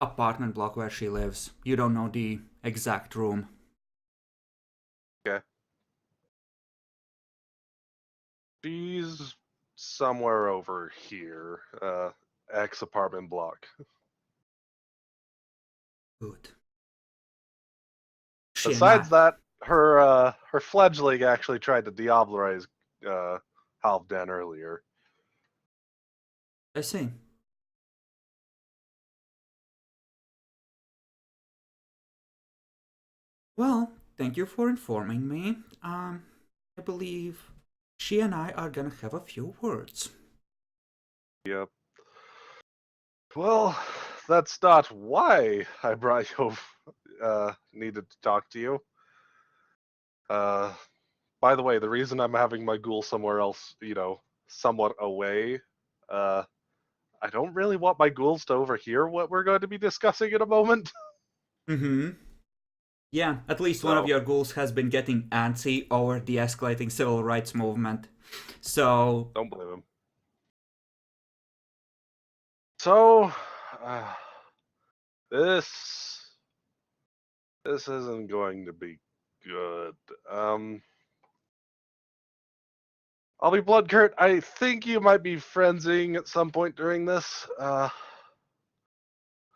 apartment block where she lives. You don't know the exact room. Okay. She's somewhere over here. X apartment block. Good. Besides that, her fledgling actually tried to diablerize Halfdan earlier. I see. Well, thank you for informing me. I believe she and I are gonna have a few words. Yep. Well, that's not why I brought you needed to talk to you. By the way, the reason I'm having my ghoul somewhere else, somewhat away, I don't really want my ghouls to overhear what we're going to be discussing in a moment. Mm-hmm. Yeah, at least one of your ghouls has been getting antsy over the escalating civil rights movement. So... Don't blame him. So, this isn't going to be good. I'll be blunt, Kurt. I think you might be frenzing at some point during this.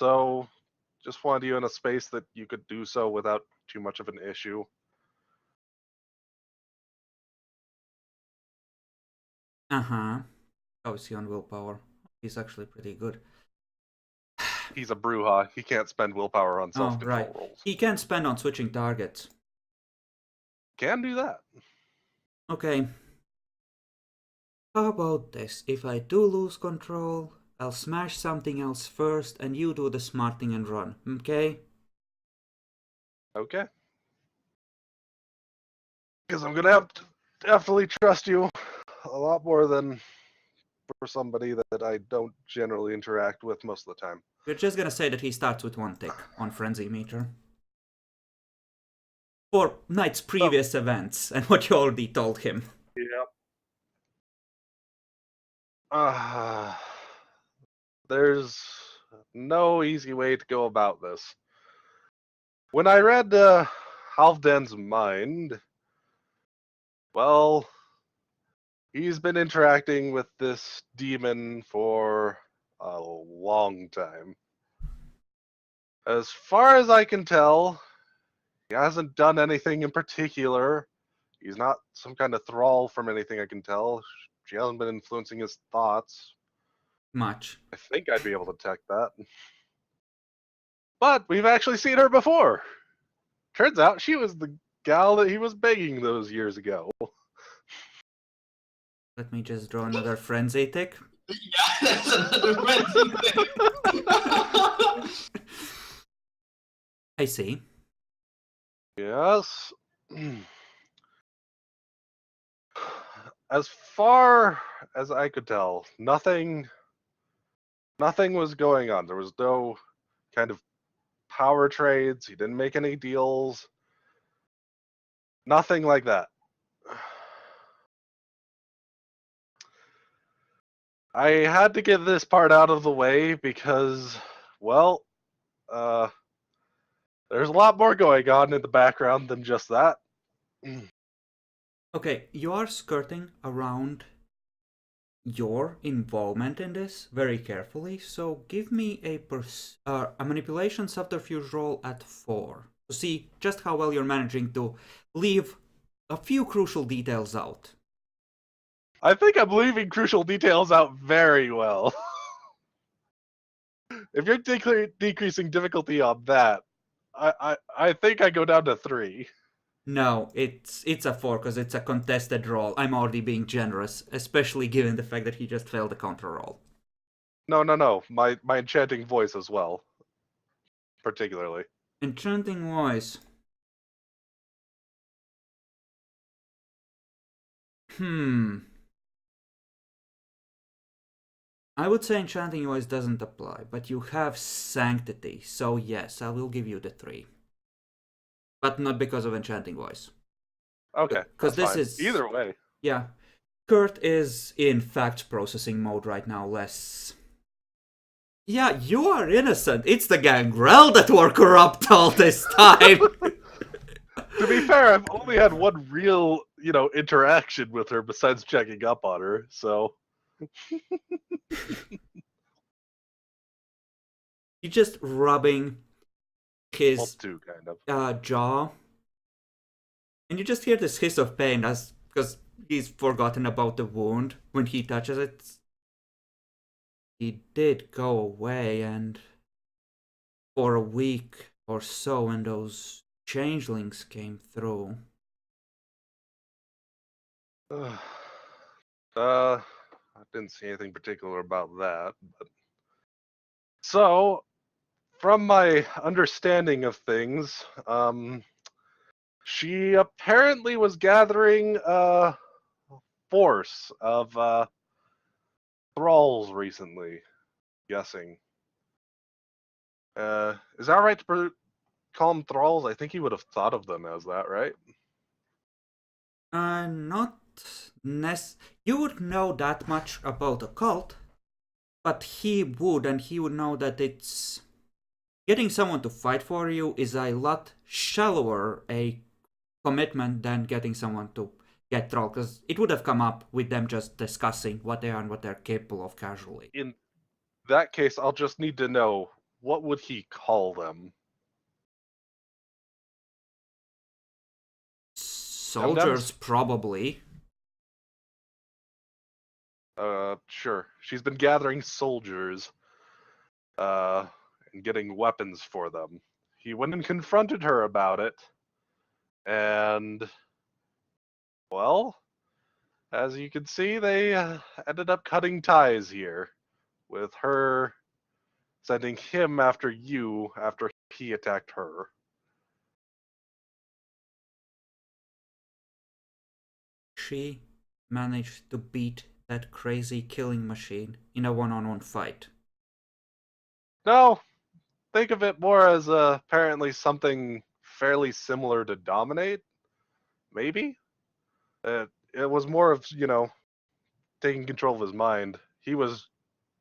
So, just wanted you in a space that you could do so without too much of an issue. Uh-huh. How is he on willpower? He's actually pretty good. He's a Bruja. He can't spend willpower on self-control right. rolls. He can spend on switching targets. Can do that. Okay. How about this? If I do lose control, I'll smash something else first and you do the smart thing and run, okay? Okay. Because I'm going to have to definitely trust you a lot more than for somebody that I don't generally interact with most of the time. We're just gonna say that he starts with 1 tick on Frenzy Meter. For Knight's previous events and what you already told him. Yep. There's no easy way to go about this. When I read Halfdan's mind, well, he's been interacting with this demon for a long time. As far as I can tell, he hasn't done anything in particular, He's not some kind of thrall from anything I can tell. She hasn't been influencing his thoughts. Much. I think I'd be able to detect that. But we've actually seen her before. Turns out she was the gal that he was begging those years ago. Let me just draw another frenzy tick. Yeah, that's another frenzy thing. I see. Yes. As far as I could tell, nothing was going on. There was no kind of power trades. He didn't make any deals. Nothing like that. I had to get this part out of the way because, well, there's a lot more going on in the background than just that. Okay, you are skirting around your involvement in this very carefully, so give me a manipulation subterfuge roll at 4 to see just how well you're managing to leave a few crucial details out. I think I'm leaving crucial details out very well. If you're decreasing difficulty on that, I think I go down to 3. No, it's a 4 because it's a contested roll. I'm already being generous, especially given the fact that he just failed the counter roll. No. My enchanting voice as well, particularly. Enchanting voice. I would say enchanting voice doesn't apply, but you have sanctity, so yes, I will give you the 3. But not because of enchanting voice. Okay, Because that's this fine. is Either way. Yeah. Kurt is in fact processing mode right now, less. Yeah, you are innocent. It's the gangrel that were corrupt all this time. To be fair, I've only had one real, interaction with her besides checking up on her, so. He's just rubbing Well, his 2, kind of. jaw. And you just hear this hiss of pain because he's forgotten about the wound when he touches it. He did go away, and for a week or so when those changelings came through. I didn't see anything particular about that. But... So, from my understanding of things, she apparently was gathering a force of thralls recently, guessing. Is that right to call them thralls? I think he would have thought of them as that, right? Not you would know that much about a cult, but he would know that it's getting someone to fight for you is a lot shallower a commitment than getting someone to get troll, because it would have come up with them just discussing what they are and what they're capable of casually. In that case, I'll just need to know, what would he call them? Soldiers, probably. Sure. She's been gathering soldiers, and getting weapons for them. He went and confronted her about it, and, well, as you can see, they ended up cutting ties here, with her sending him after you after he attacked her. She managed to beat that crazy killing machine in a one-on-one fight. No, think of it more as apparently something fairly similar to dominate, maybe? It was more of, taking control of his mind. He was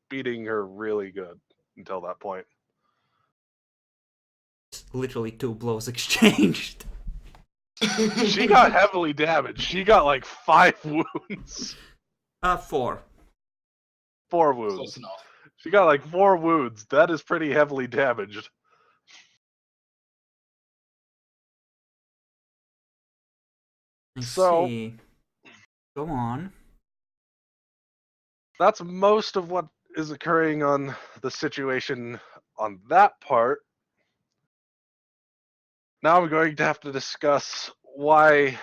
beating her really good until that point. It's literally 2 blows exchanged. She got heavily damaged. She got like 5 wounds. 4. 4 wounds. Close enough. She got like 4 wounds. That is pretty heavily damaged. I So- see. Go on. That's most of what is occurring on the situation on that part. Now I'm going to have to discuss why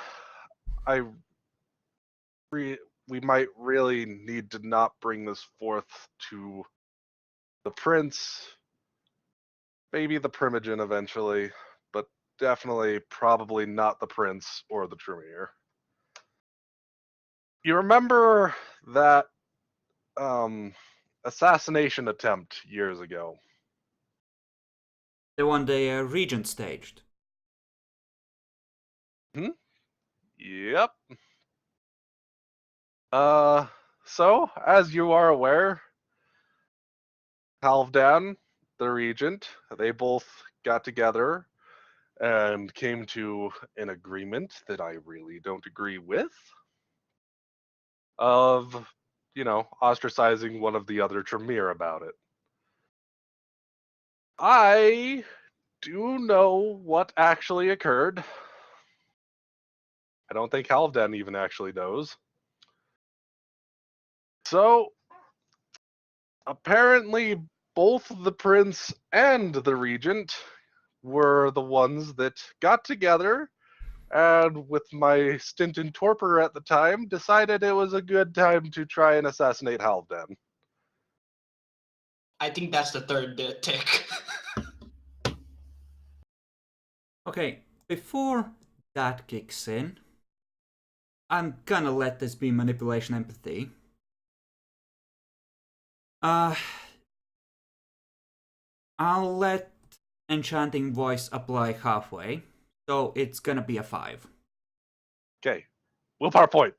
we might really need to not bring this forth to the prince, maybe the primogen eventually, but definitely probably not the prince or the Tremere. You remember that assassination attempt years ago? The one the regent staged. Yep. So, as you are aware, Halfdan, the regent, they both got together and came to an agreement that I really don't agree with of, ostracizing one of the other Tremere about it. I do know what actually occurred. I don't think Halfdan even actually knows. So, apparently, both the prince and the regent were the ones that got together and, with my stint in torpor at the time, decided it was a good time to try and assassinate Halfdan. I think that's the third tick. Okay, before that kicks in, I'm gonna let this be manipulation empathy. I'll let enchanting voice apply halfway, so it's gonna be a 5. Okay, willpower point.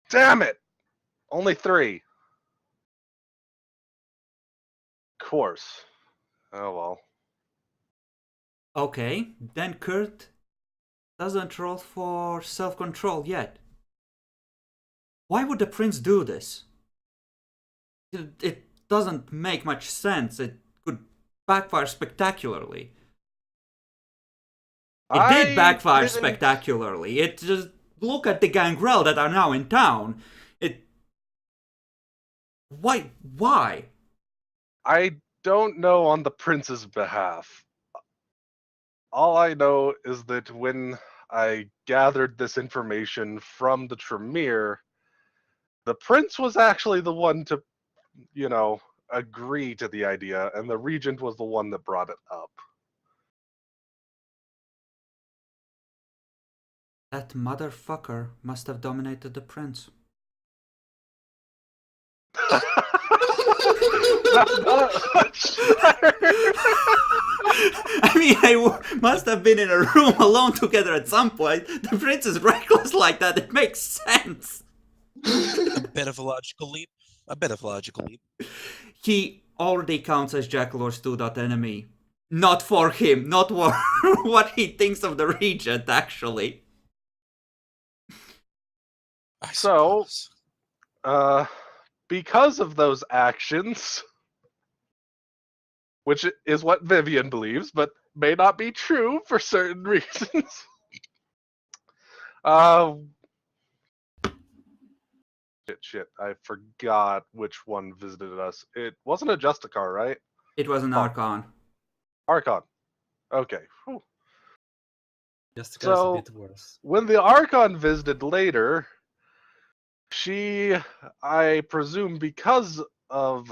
Damn it! Only 3. Of course. Oh well. Okay, then Kurt doesn't roll for self-control yet. Why would the prince do this? It doesn't make much sense. It could backfire spectacularly. It did backfire spectacularly. It just look at the gangrel that are now in town. Why? I don't know on the prince's behalf. All I know is that when I gathered this information from the Tremere, the prince was actually the one to, agree to the idea, and the regent was the one that brought it up. That motherfucker must have dominated the prince. That's not I mean, must have been in a room alone together at some point. The prince is reckless like that. It makes sense. A bit of a logical leap. He already counts as Jackalor's 2-dot enemy. Not for him, not for what he thinks of the regent, actually. I So- suppose. Because of those actions, which is what Vivian believes, but may not be true for certain reasons. Shit, I forgot which one visited us. It wasn't a Justicar, right? It was an Oh. Archon. Archon. Okay. Whew. Just So- a bit worse. When the Archon visited later, she, I presume because of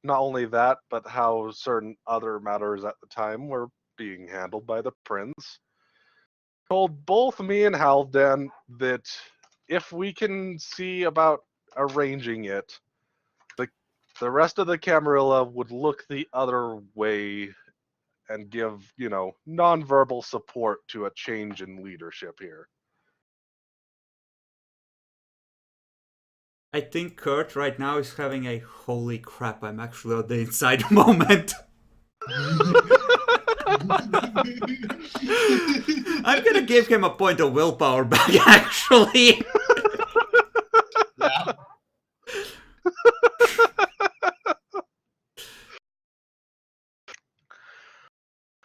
not only that, but how certain other matters at the time were being handled by the prince, told both me and Halfdan that if we can see about arranging it, the rest of the Camarilla would look the other way and give, nonverbal support to a change in leadership here. I think Kurt right now is having a holy crap, I'm actually on the inside moment. I'm gonna give him a point of willpower back, actually. Yeah.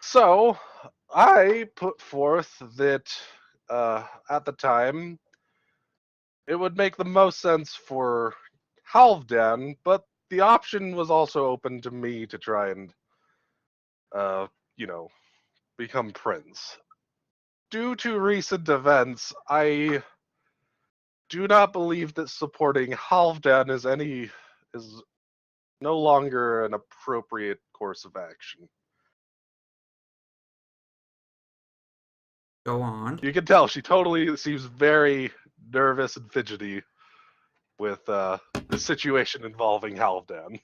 So I put forth that at the time it would make the most sense for Halfdan, but the option was also open to me to try and, you know, become prince. Due to recent events, I do not believe that supporting Halfdan is no longer an appropriate course of action. Go on. You can tell she totally seems very nervous and fidgety with the situation involving Halfdan.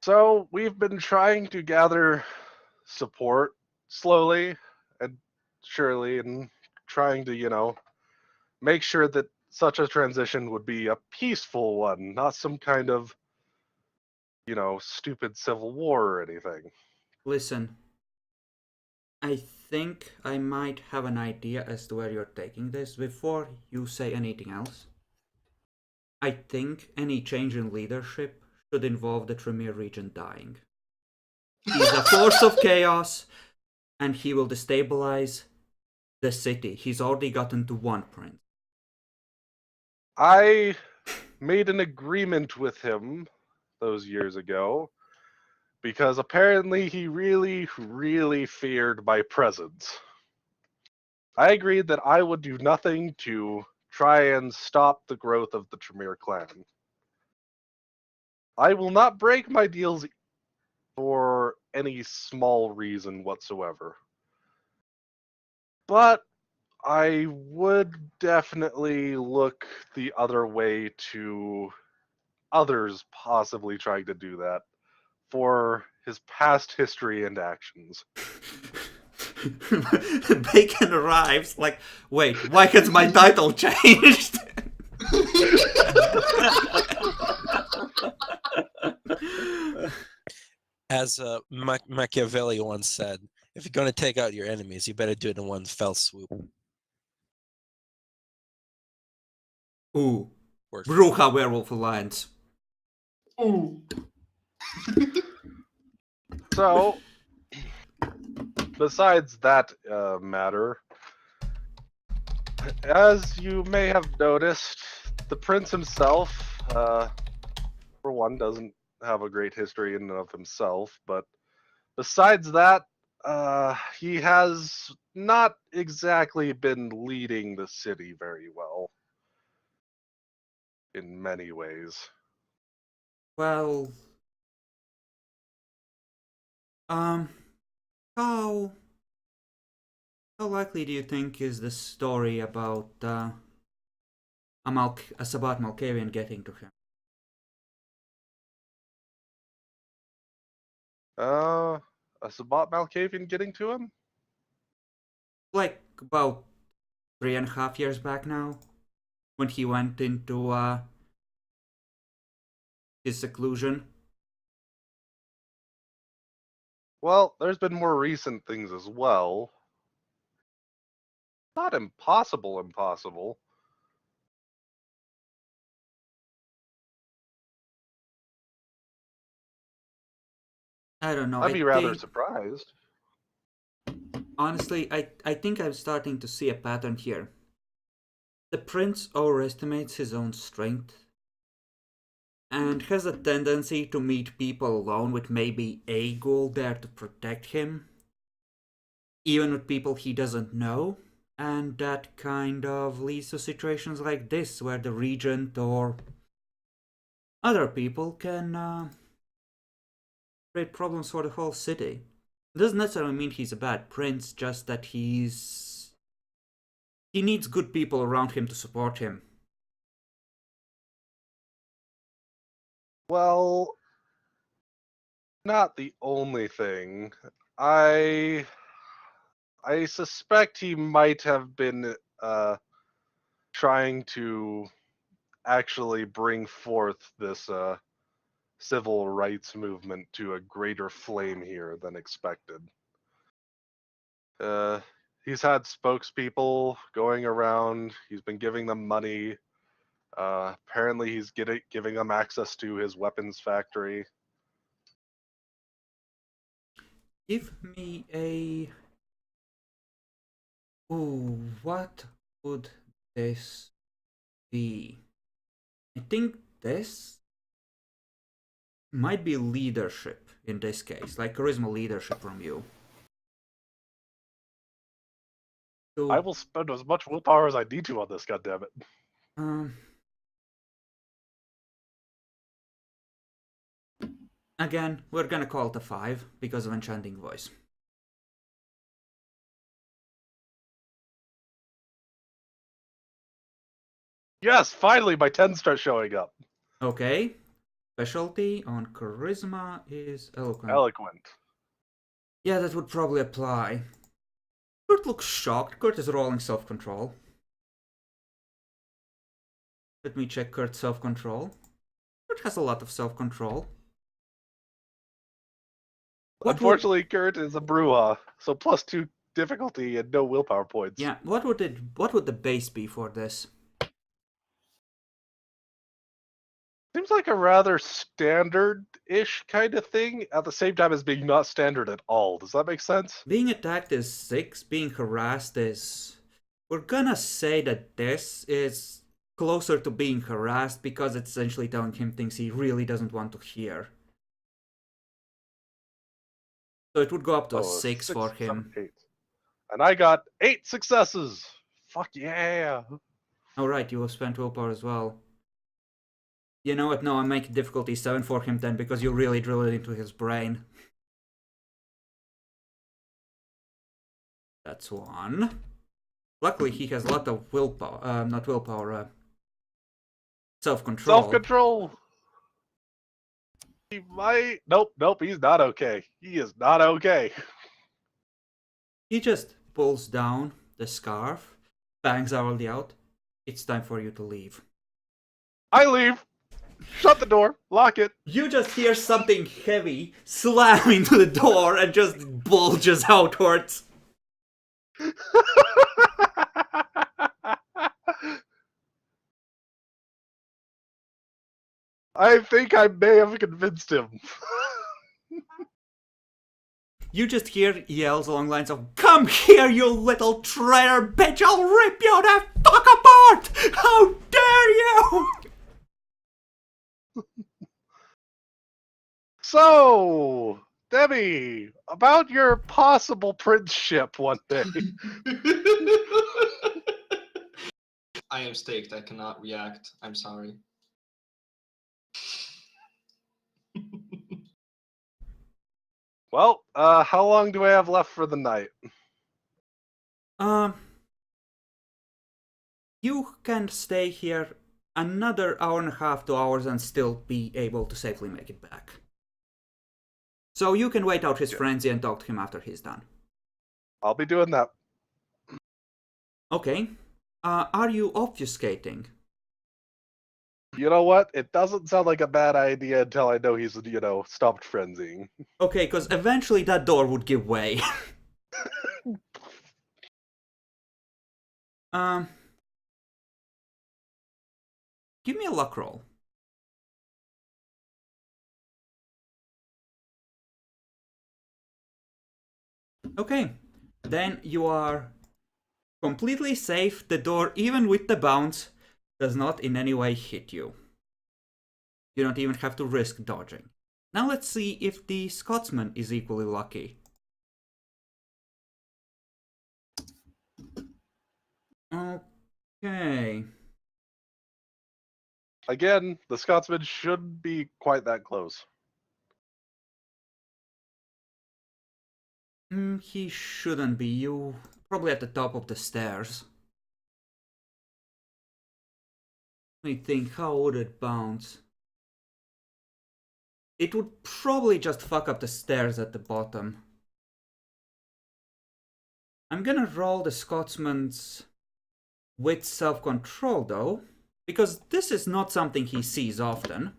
So we've been trying to gather support slowly and surely, and trying to, make sure that such a transition would be a peaceful one, not some kind of, stupid civil war or anything. Listen, I think I might have an idea as to where you're taking this. Before you say anything else, I think any change in leadership should involve the Tremere region dying. He's a force of chaos, and he will destabilize the city. He's already gotten to one prince. I made an agreement with him those years ago because apparently he really, really feared my presence. I agreed that I would do nothing to try and stop the growth of the Tremere clan. I will not break my deals for any small reason whatsoever. But I would definitely look the other way to others possibly trying to do that for his past history and actions. Bacon arrives like, wait, why has my title changed? As Machiavelli once said, if you're going to take out your enemies, you better do it in one fell swoop. Ooh, Word. Bruja Werewolf Alliance. Ooh. So, besides that matter, as you may have noticed, the prince himself, for one, doesn't have a great history in and of himself, but besides that, he has not exactly been leading the city very well in many ways. Well, how likely do you think is the story about a Sabbat Malkavian getting to him? A Sabbat Malkavian getting to him? Like about 3.5 years back now, when he went into his seclusion. Well, there's been more recent things as well. Not impossible. I don't know. I'd be rather surprised. Honestly, I think I'm starting to see a pattern here. The prince overestimates his own strength and has a tendency to meet people alone with maybe a goal there to protect him, even with people he doesn't know, and that kind of leads to situations like this where the regent or other people can create problems for the whole city. It doesn't necessarily mean he's a bad prince, just that he needs good people around him to support him. Well, not the only thing. I suspect he might have been trying to actually bring forth this civil rights movement to a greater flame here than expected. He's had spokespeople going around. He's been giving them money. Apparently he's giving them access to his weapons factory. Give me a... Ooh, what would this be? I think this might be leadership in this case, like charisma leadership from you. So, I will spend as much willpower as I need to on this, goddammit. Again, we're gonna call it a 5 because of enchanting voice. Yes, finally my 10 starts showing up. Okay. Specialty on charisma is eloquent. Eloquent. Yeah, that would probably apply. Kurt looks shocked. Kurt is rolling self-control. Let me check Kurt's self-control. Kurt has a lot of self-control. Unfortunately, Kurt is a Bruja, so +2 difficulty and no willpower points. Yeah, what would the base be for this? Seems like a rather standard-ish kind of thing, at the same time as being not standard at all. Does that make sense? Being attacked is 6, being harassed is... We're gonna say that this is closer to being harassed because it's essentially telling him things he really doesn't want to hear. So it would go up to a 6 for him. 7, 8. And I got 8 successes! Fuck yeah! Alright, you will spend willpower as well. You know what, no, I make difficulty 7 for him then because you really drill it into his brain. That's 1. Luckily he has a lot of willpower, not willpower, self-control. Self-control! He might... Nope, he's not okay. He is not okay. He just pulls down the scarf, bangs Araldi out. It's time for you to leave. I leave! Shut the door, lock it. You just hear something heavy slam into the door and just bulges outwards. I think I may have convinced him. You just hear yells along lines of, "Come here, you little traitor bitch! I'll rip you the fuck apart! How dare you!" So, Debbie, about your possible princeship one day. I am staked. I cannot react. I'm sorry. Well, how long do I have left for the night? You can stay here another hour and a half, 2 hours, and still be able to safely make it back. So you can wait out his frenzy and talk to him after he's done. I'll be doing that. Okay. Are you obfuscating? You know what? It doesn't sound like a bad idea until I know he's, stopped frenzying. Okay, because eventually that door would give way. Give me a luck roll. Okay, then you are completely safe. The door, even with the bounce, does not in any way hit you. You don't even have to risk dodging. Now let's see if the Scotsman is equally lucky. Okay. Again, the Scotsman shouldn't be quite that close. He shouldn't be. You probably at the top of the stairs. Let me think, how would it bounce? It would probably just fuck up the stairs at the bottom. I'm gonna roll the Scotsman's with self-control though, because this is not something he sees often.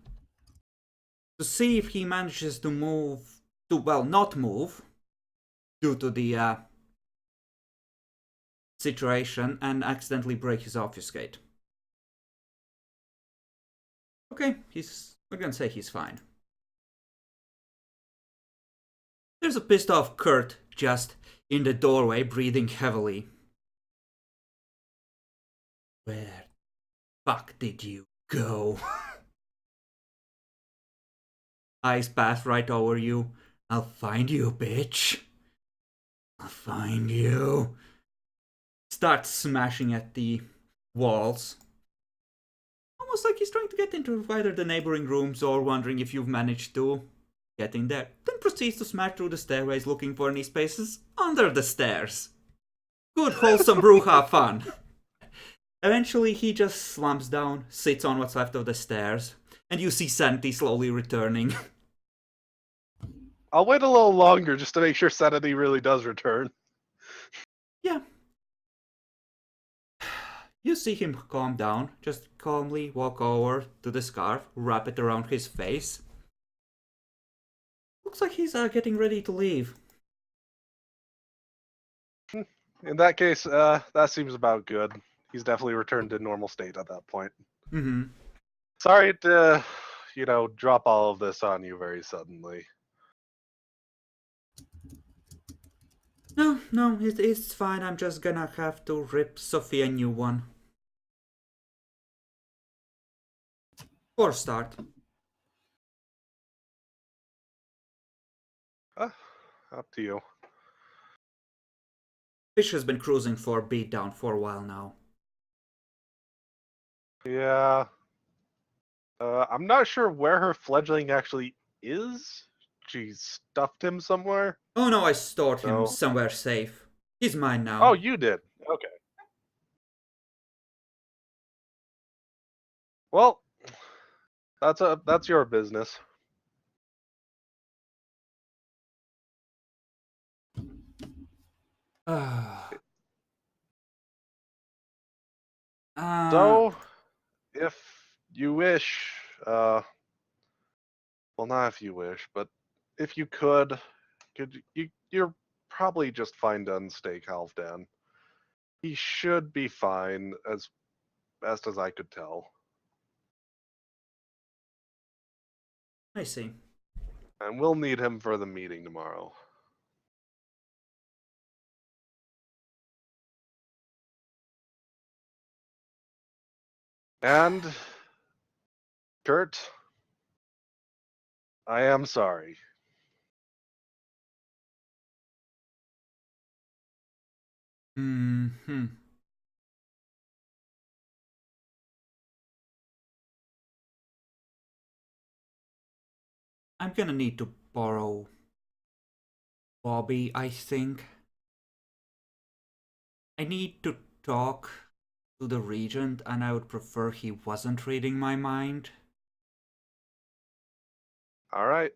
To see if he manages to move, not move, due to the situation and accidentally break his obfuscate. Okay, we're gonna say he's fine. There's a pissed off Kurt just in the doorway, breathing heavily. Where the fuck did you go? Eyes pass right over you. I'll find you, bitch. I'll find you. Starts smashing at the walls. Almost like he's trying to get into either the neighboring rooms or wondering if you've managed to get in there. Then proceeds to smash through the stairways looking for any spaces under the stairs. Good wholesome Bruja fun. Eventually he just slumps down, sits on what's left of the stairs, and you see Sanity slowly returning. I'll wait a little longer just to make sure sanity really does return. Yeah. You see him calm down, just calmly walk over to the scarf, wrap it around his face. Looks like he's getting ready to leave. In that case, that seems about good. He's definitely returned to normal state at that point. Mm-hmm. Sorry to, drop all of this on you very suddenly. No, it's fine. I'm just gonna have to rip Sophie a new one. For start. Up to you. Fish has been cruising for beatdown for a while now. Yeah. I'm not sure where her fledgling actually is. She stuffed him somewhere. Oh no, I stored him No. somewhere safe. He's mine now. Oh, you did. Okay. Well, that's your business. So, if you wish, well, not if you wish, but if you could you're probably just fine to unstake Halfdan. He should be fine, as best as I could tell. I see. And we'll need him for the meeting tomorrow. And, Kurt, I am sorry. Hmm. I'm gonna need to borrow Bobby, I think. I need to talk to the Regent, and I would prefer he wasn't reading my mind. All right.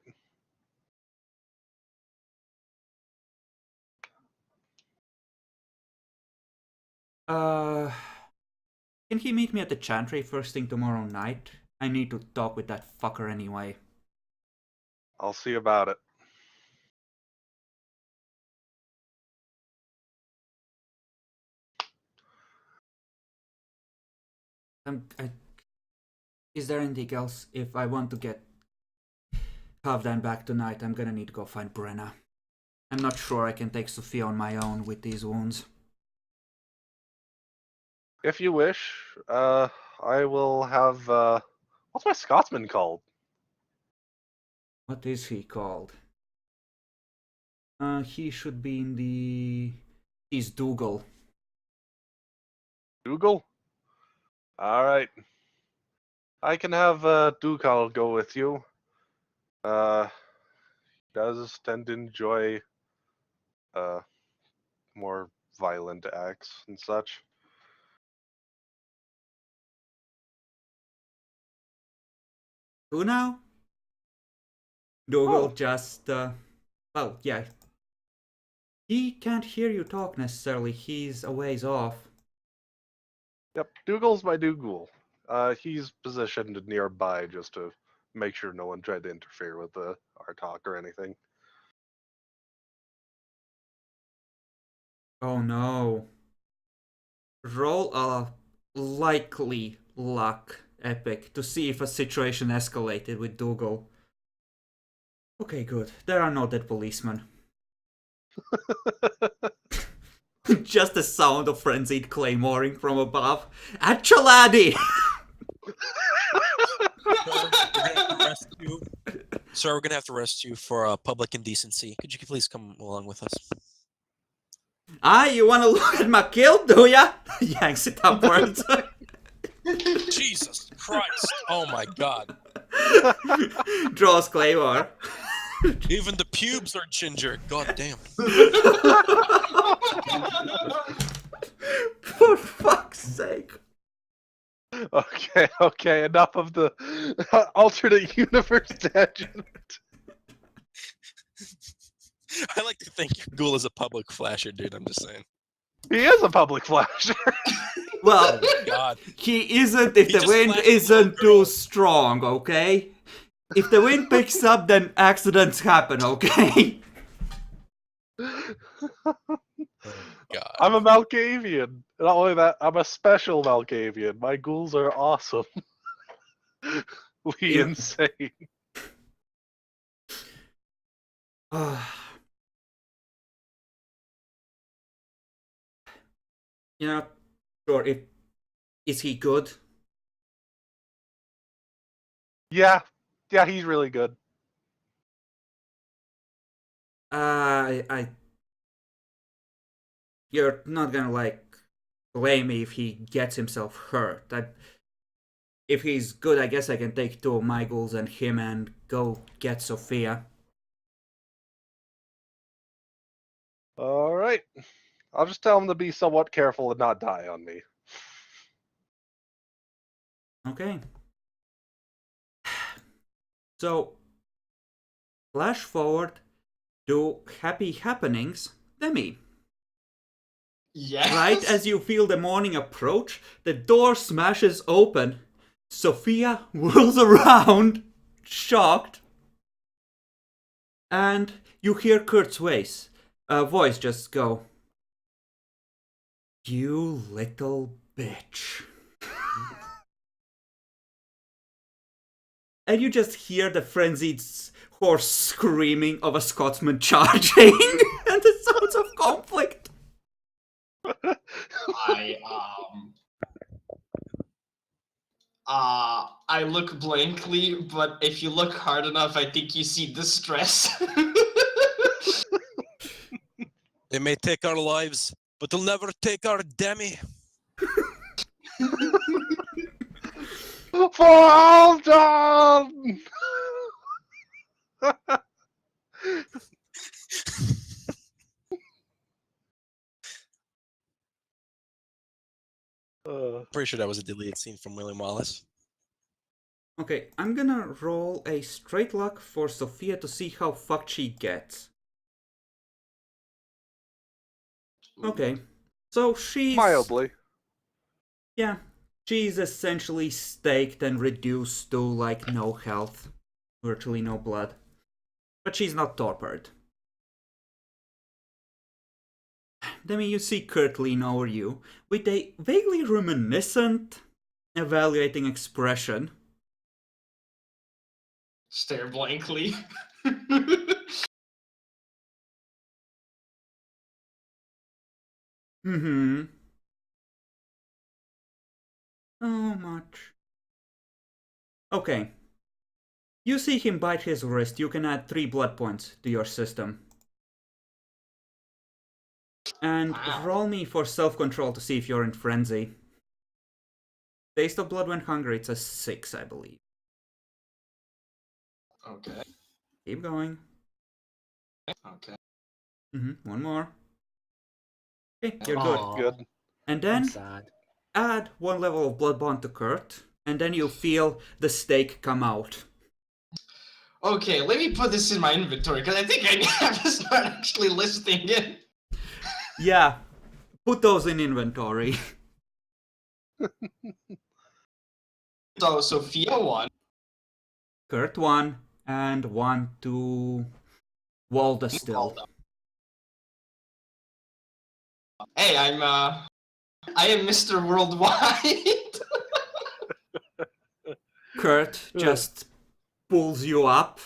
Can he meet me at the Chantry first thing tomorrow night? I need to talk with that fucker anyway. I'll see about it. Is there anything else? If I want to get Halfdan back tonight, I'm gonna need to go find Brenna. I'm not sure I can take Sophia on my own with these wounds. If you wish, I will have, what's my Scotsman called? What is he called? He should be in the... He's Dougal. Dougal? All right. I can have Dougal go with you. Does tend to enjoy more violent acts and such. Who now? Dougal Oh. just, well, yeah. He can't hear you talk necessarily. He's a ways off. Yep, Dougal's my Dougal. He's positioned nearby just to make sure no one tried to interfere with our talk or anything. Oh no. Roll a likely luck Epic. To see if a situation escalated with Dougal. Okay, good. There are no dead policemen. Just the sound of frenzied claymoring from above. Actuality! Sir, we're gonna have to arrest you for public indecency. Could you please come along with us? Ah, you wanna look at my kill, do ya? Yanks it upwards. Jesus Christ! Oh my God! Draws claymore. Even the pubes are ginger. God damn. For fuck's sake. Okay, enough of the alternate universe tangent. I like to think Ghoul is a public flasher, dude. I'm just saying. He is a public flasher. Well, God. he isn't if He the just wind flashed a little isn't girl. too strong, okay? If the wind picks up, then accidents happen, okay? God. I'm a Malkavian. Not only that, I'm a special Malkavian. My ghouls are awesome. We Yeah. insane. Yeah, sure. Is he good? Yeah, he's really good. You're not gonna like blame me if he gets himself hurt. If he's good, I guess I can take two of my ghouls and him and go get Sophia. All right. I'll just tell him to be somewhat careful and not die on me. Okay. So, flash forward to happy happenings, Demi. Yes. Right as you feel the morning approach, the door smashes open. Sophia whirls around, shocked, and you hear Kurt's voice just go, "You little bitch." And you just hear the frenzied hoarse screaming of a Scotsman charging and the sounds of conflict. I look blankly, but if you look hard enough, I think you see distress. They may take our lives, but they'll never take our Demi. For all done! Pretty sure that was a deleted scene from William Wallace. Okay, I'm gonna roll a straight luck for Sophia to see how fucked she gets. Okay, so she's... Mildly. Yeah, she's essentially staked and reduced to, like, no health. Virtually no blood. But she's not torpid. Then you see Kurt lean over you with a vaguely reminiscent, evaluating expression. Stare blankly. Mm-hmm. So much. Okay. You see him bite his wrist. You can add 3 blood points to your system. And Wow. roll me for self-control to see if you're in frenzy. Taste of blood when hungry, it's a 6, I believe. Okay. Keep going. Okay. One more. Okay, you're Aw. good. Good. And then sad. add 1 level of blood bond to Kurt. And then you feel the stake come out. Okay, let me put this in my inventory because I think I have to start actually listing it. Yeah, put those in inventory. So Sophia 1. Kurt 1, and 1 to Walda still. Hey, I am Mr. Worldwide. Kurt just pulls you up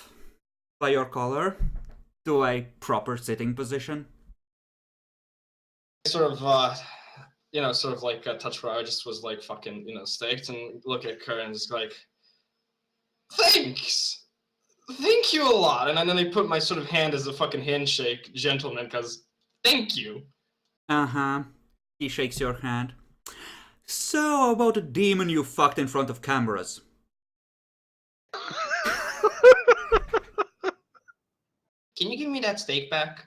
by your collar to a proper sitting position. Sort of, sort of like a touch where I just was like fucking, staked and look at Kurt and just like, thanks! Thank you a lot. And then I put my sort of hand as a fucking handshake, gentleman, because thank you. Uh-huh. He shakes your hand. So, about the demon you fucked in front of cameras. Can you give me that steak back?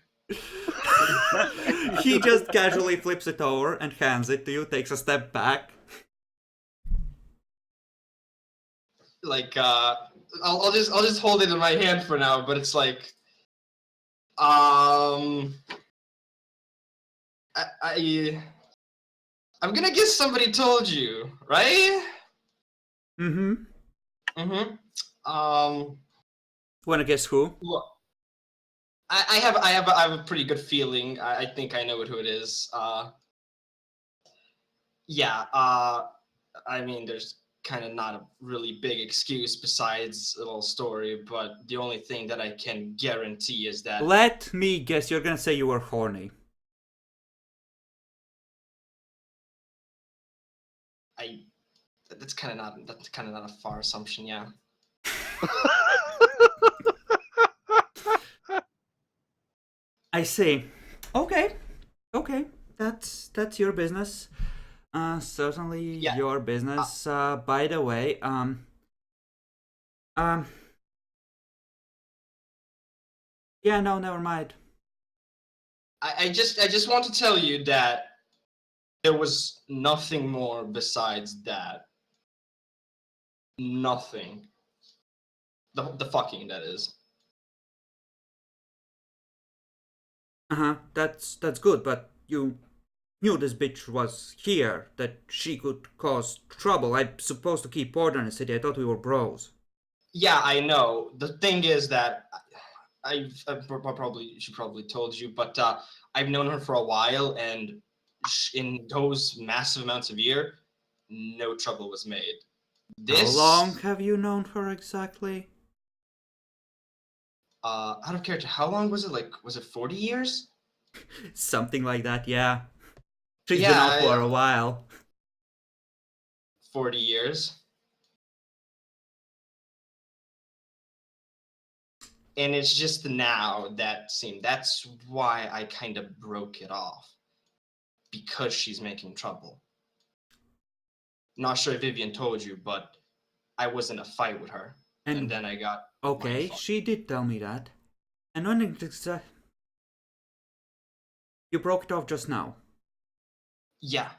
He just casually flips it over and hands it to you, takes a step back. Like, I'll just hold it in my hand for now, but it's like, I'm gonna guess somebody told you, right? Mm-hmm. Wanna guess who? Well, I have a pretty good feeling. I think I know who it is. Yeah. I mean, there's kind of not a really big excuse besides a little story, but the only thing that I can guarantee is that Let me guess, you're gonna say you were horny. that's kind of not a far assumption, yeah. I see. Okay. That's your business. Certainly Yeah. your business. By the way, yeah, no, never mind. I just want to tell you that there was nothing more besides that. Nothing. The fucking, that is. Uh-huh, that's good, but you knew this bitch was here, that she could cause trouble. I'm supposed to keep order in the city. I thought we were bros. Yeah, I know. The thing is that I probably told you, but I've known her for a while, and in those massive amounts of year, no trouble was made. This, How long have you known her exactly? out of character, how long was it? Like, was it 40 years? Something like that, yeah. She's been Yeah, out for a while. 40 years. And it's just now that scene. That's why I kind of broke it off. Because she's making trouble. Not sure if Vivian told you, but I was in a fight with her. And then I got... Okay, she did tell me that. And when you broke it off just now? Yeah,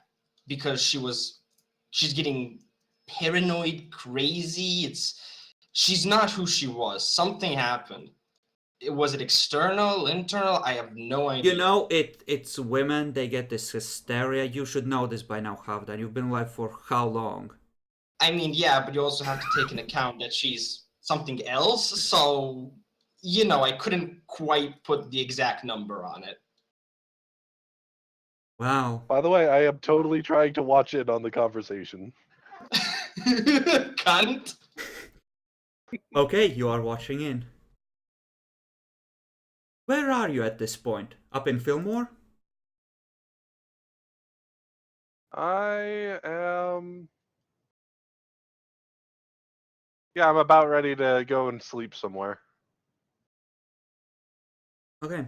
because she's getting paranoid, crazy. She's not who she was. Something happened. Was it external, internal? I have no idea. You know, it's women, they get this hysteria. You should know this by now, Havdan. You've been alive for how long? I mean, yeah, but you also have to take into account that she's something else, so, I couldn't quite put the exact number on it. Wow. By the way, I am totally trying to watch in on the conversation. Cunt. Okay, you are watching in. Where are you at this point? Up in Fillmore? I am... Yeah, I'm about ready to go and sleep somewhere. Okay.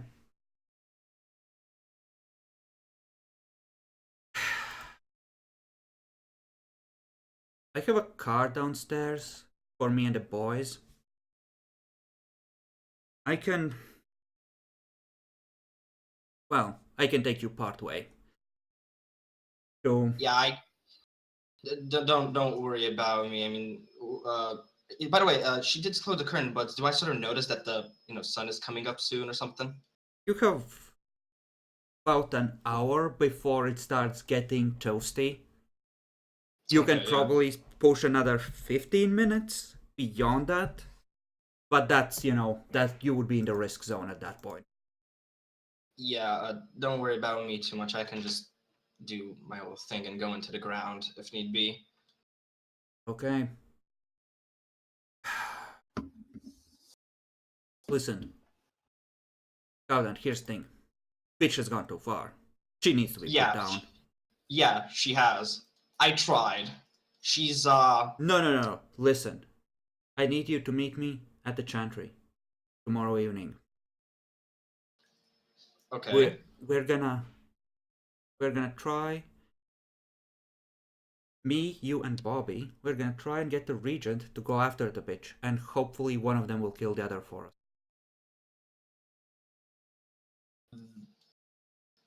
I have a car downstairs for me and the boys. I can take you part way. So Yeah, don't worry about me. I mean, by the way, she did close the curtain, but do I sort of notice that the sun is coming up soon or something? you have about an hour before it starts getting toasty. You Okay, can probably push another 15 minutes beyond that. But that's, that you would be in the risk zone at that point. Yeah, don't worry about me too much. I can just do my old thing and go into the ground if need be. Okay. Listen. Cowden, here's the thing. Bitch has gone too far. She needs to be put down. Yeah, she has. I tried. She's No. Listen. I need you to meet me at the chantry tomorrow evening. okay. We're gonna try. Me, you, and Bobby. We're gonna try and get the regent to go after the bitch, and hopefully one of them will kill the other for us.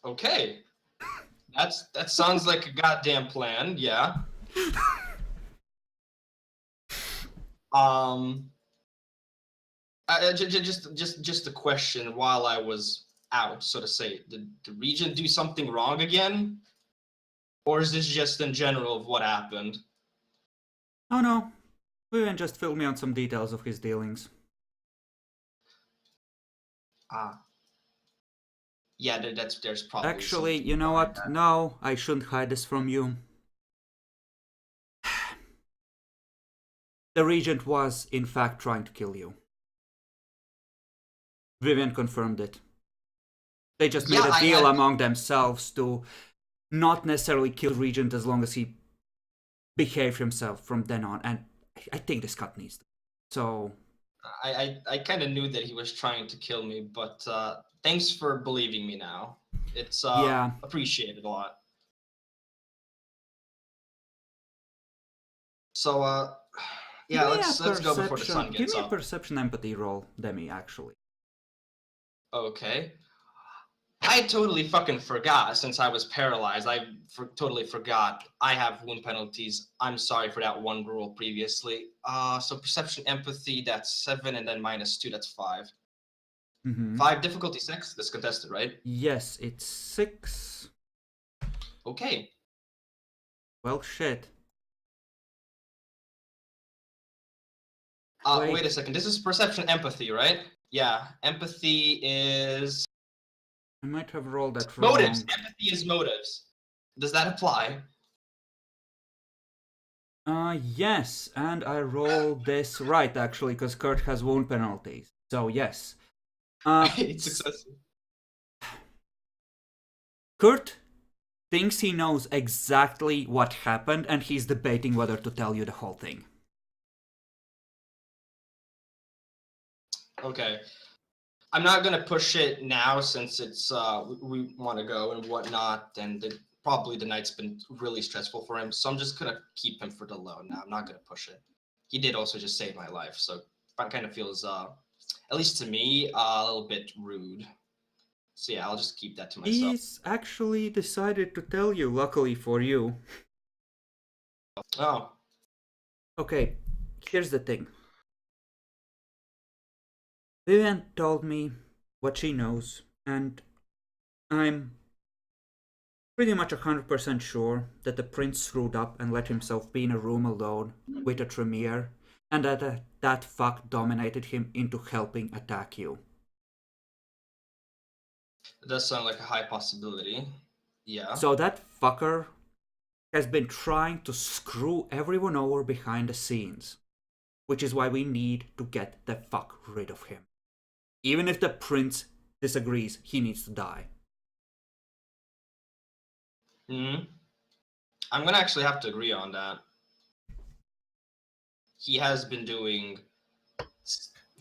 Okay. That sounds like a goddamn plan. Yeah. Just a question. While I was out, so to say, did the regent do something wrong again, or is this just in general of what happened? Oh no, Vivian just filled me on some details of his dealings. Ah. Yeah, there's probably. Actually, something you know behind what? that. No, I shouldn't hide this from you. The regent was, in fact, trying to kill you. Vivian confirmed it. They just made a deal among themselves to not necessarily kill the regent as long as he behaved himself from then on, and I think this cut needs to. So I kind of knew that he was trying to kill me, but thanks for believing me now. It's yeah, appreciated a lot. So yeah, let's go before the sun gets up. Give me a perception empathy roll, Demi, actually. Okay. I totally fucking forgot since I was paralyzed. Totally forgot. I have wound penalties. I'm sorry for that one roll previously. So perception empathy, that's 7, and then -2, that's 5. 5 difficulty 6. This contested, right? Yes, it's 6. Okay. Well, shit. Wait a second. This is perception empathy, right? Yeah. Empathy is. I might have rolled that wrong. Motives. Empathy is motives. Does that apply? Yes, and I rolled this right actually, because Kurt has wound penalties. So yes. It's successful. Kurt thinks he knows exactly what happened, and he's debating whether to tell you the whole thing. Okay. I'm not gonna push it now since it's we want to go and whatnot, and probably the night's been really stressful for him. So I'm just gonna keep him for the low now. I'm not gonna push it. He did also just save my life, so it kind of feels at least to me a little bit rude. So yeah, I'll just keep that to myself. He's actually decided to tell you, luckily for you. Oh. Okay, here's the thing. Vivian told me what she knows, and I'm pretty much 100% sure that the prince screwed up and let himself be in a room alone with a Tremere, and that fuck dominated him into helping attack you. It does sound like a high possibility. Yeah. So that fucker has been trying to screw everyone over behind the scenes, which is why we need to get the fuck rid of him. Even if the prince disagrees, he needs to die. I'm gonna actually have to agree on that. He has been doing.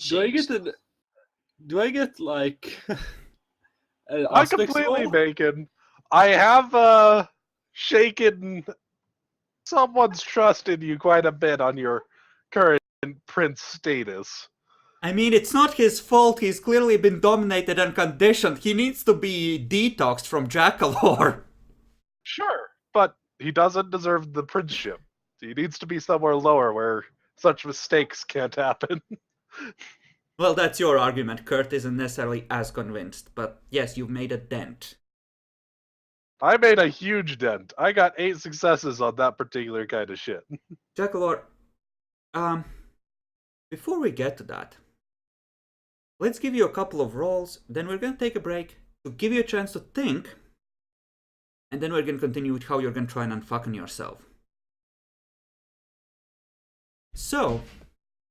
Do I get like an I aspects completely roll? bacon. I have shaken someone's trust in you quite a bit on your current prince status. I mean, it's not his fault. He's clearly been dominated and conditioned. He needs to be detoxed from Jackalore. Sure, but he doesn't deserve the princeship. He needs to be somewhere lower where such mistakes can't happen. Well, that's your argument. Kurt isn't necessarily as convinced, but yes, you've made a dent. I made a huge dent. I got 8 successes on that particular kind of shit. Jackalore, before we get to that, let's give you a couple of rolls, then we're gonna take a break to give you a chance to think, and then we're gonna continue with how you're gonna try and unfucking yourself. So,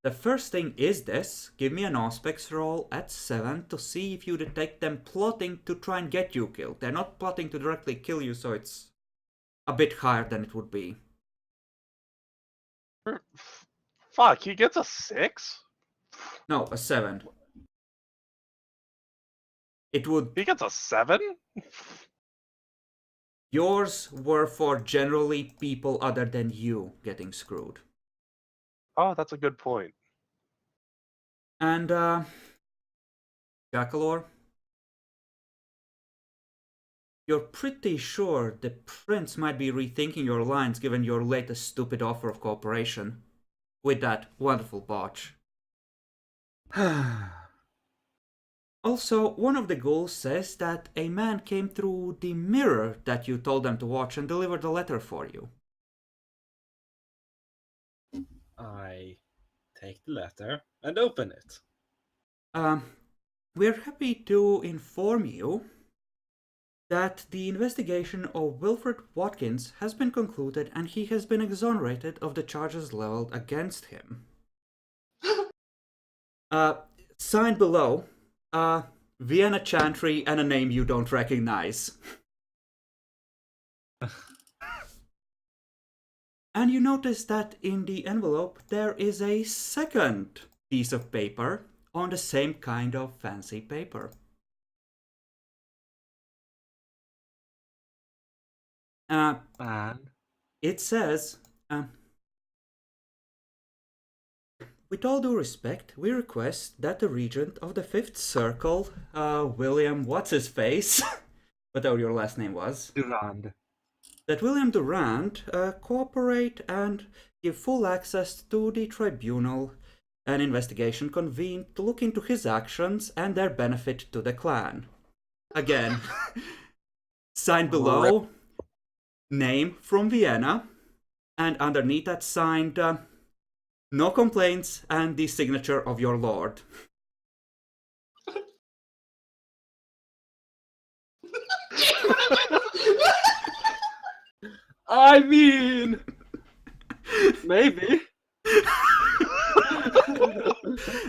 The first thing is this. Give me an Auspex roll at 7 to see if you detect them plotting to try and get you killed. They're not plotting to directly kill you, so it's a bit higher than it would be. Fuck, he gets a 6? No, a 7. It would... He gets a 7? Yours were for generally people other than you getting screwed. Oh, that's a good point. And, Jackalor, you're pretty sure the prince might be rethinking your lines given your latest stupid offer of cooperation with that wonderful botch. Also, one of the ghouls says that a man came through the mirror that you told them to watch and delivered a letter for you. I take the letter and open it. We're happy to inform you that the investigation of Wilfred Watkins has been concluded and he has been exonerated of the charges leveled against him. Signed below, Vienna Chantry and a name you don't recognize. And you notice that in the envelope there is a second piece of paper on the same kind of fancy paper. It says, with all due respect, we request that the regent of the Fifth Circle, William What's-His-Face, whatever your last name was, Durand. that William Durand cooperate and give full access to the tribunal, an investigation convened to look into his actions and their benefit to the clan. Again, signed below, name from Vienna, and underneath that signed, no complaints, and the signature of your lord. I mean, maybe.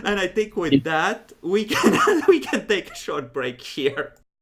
And I think with that, we can take a short break here.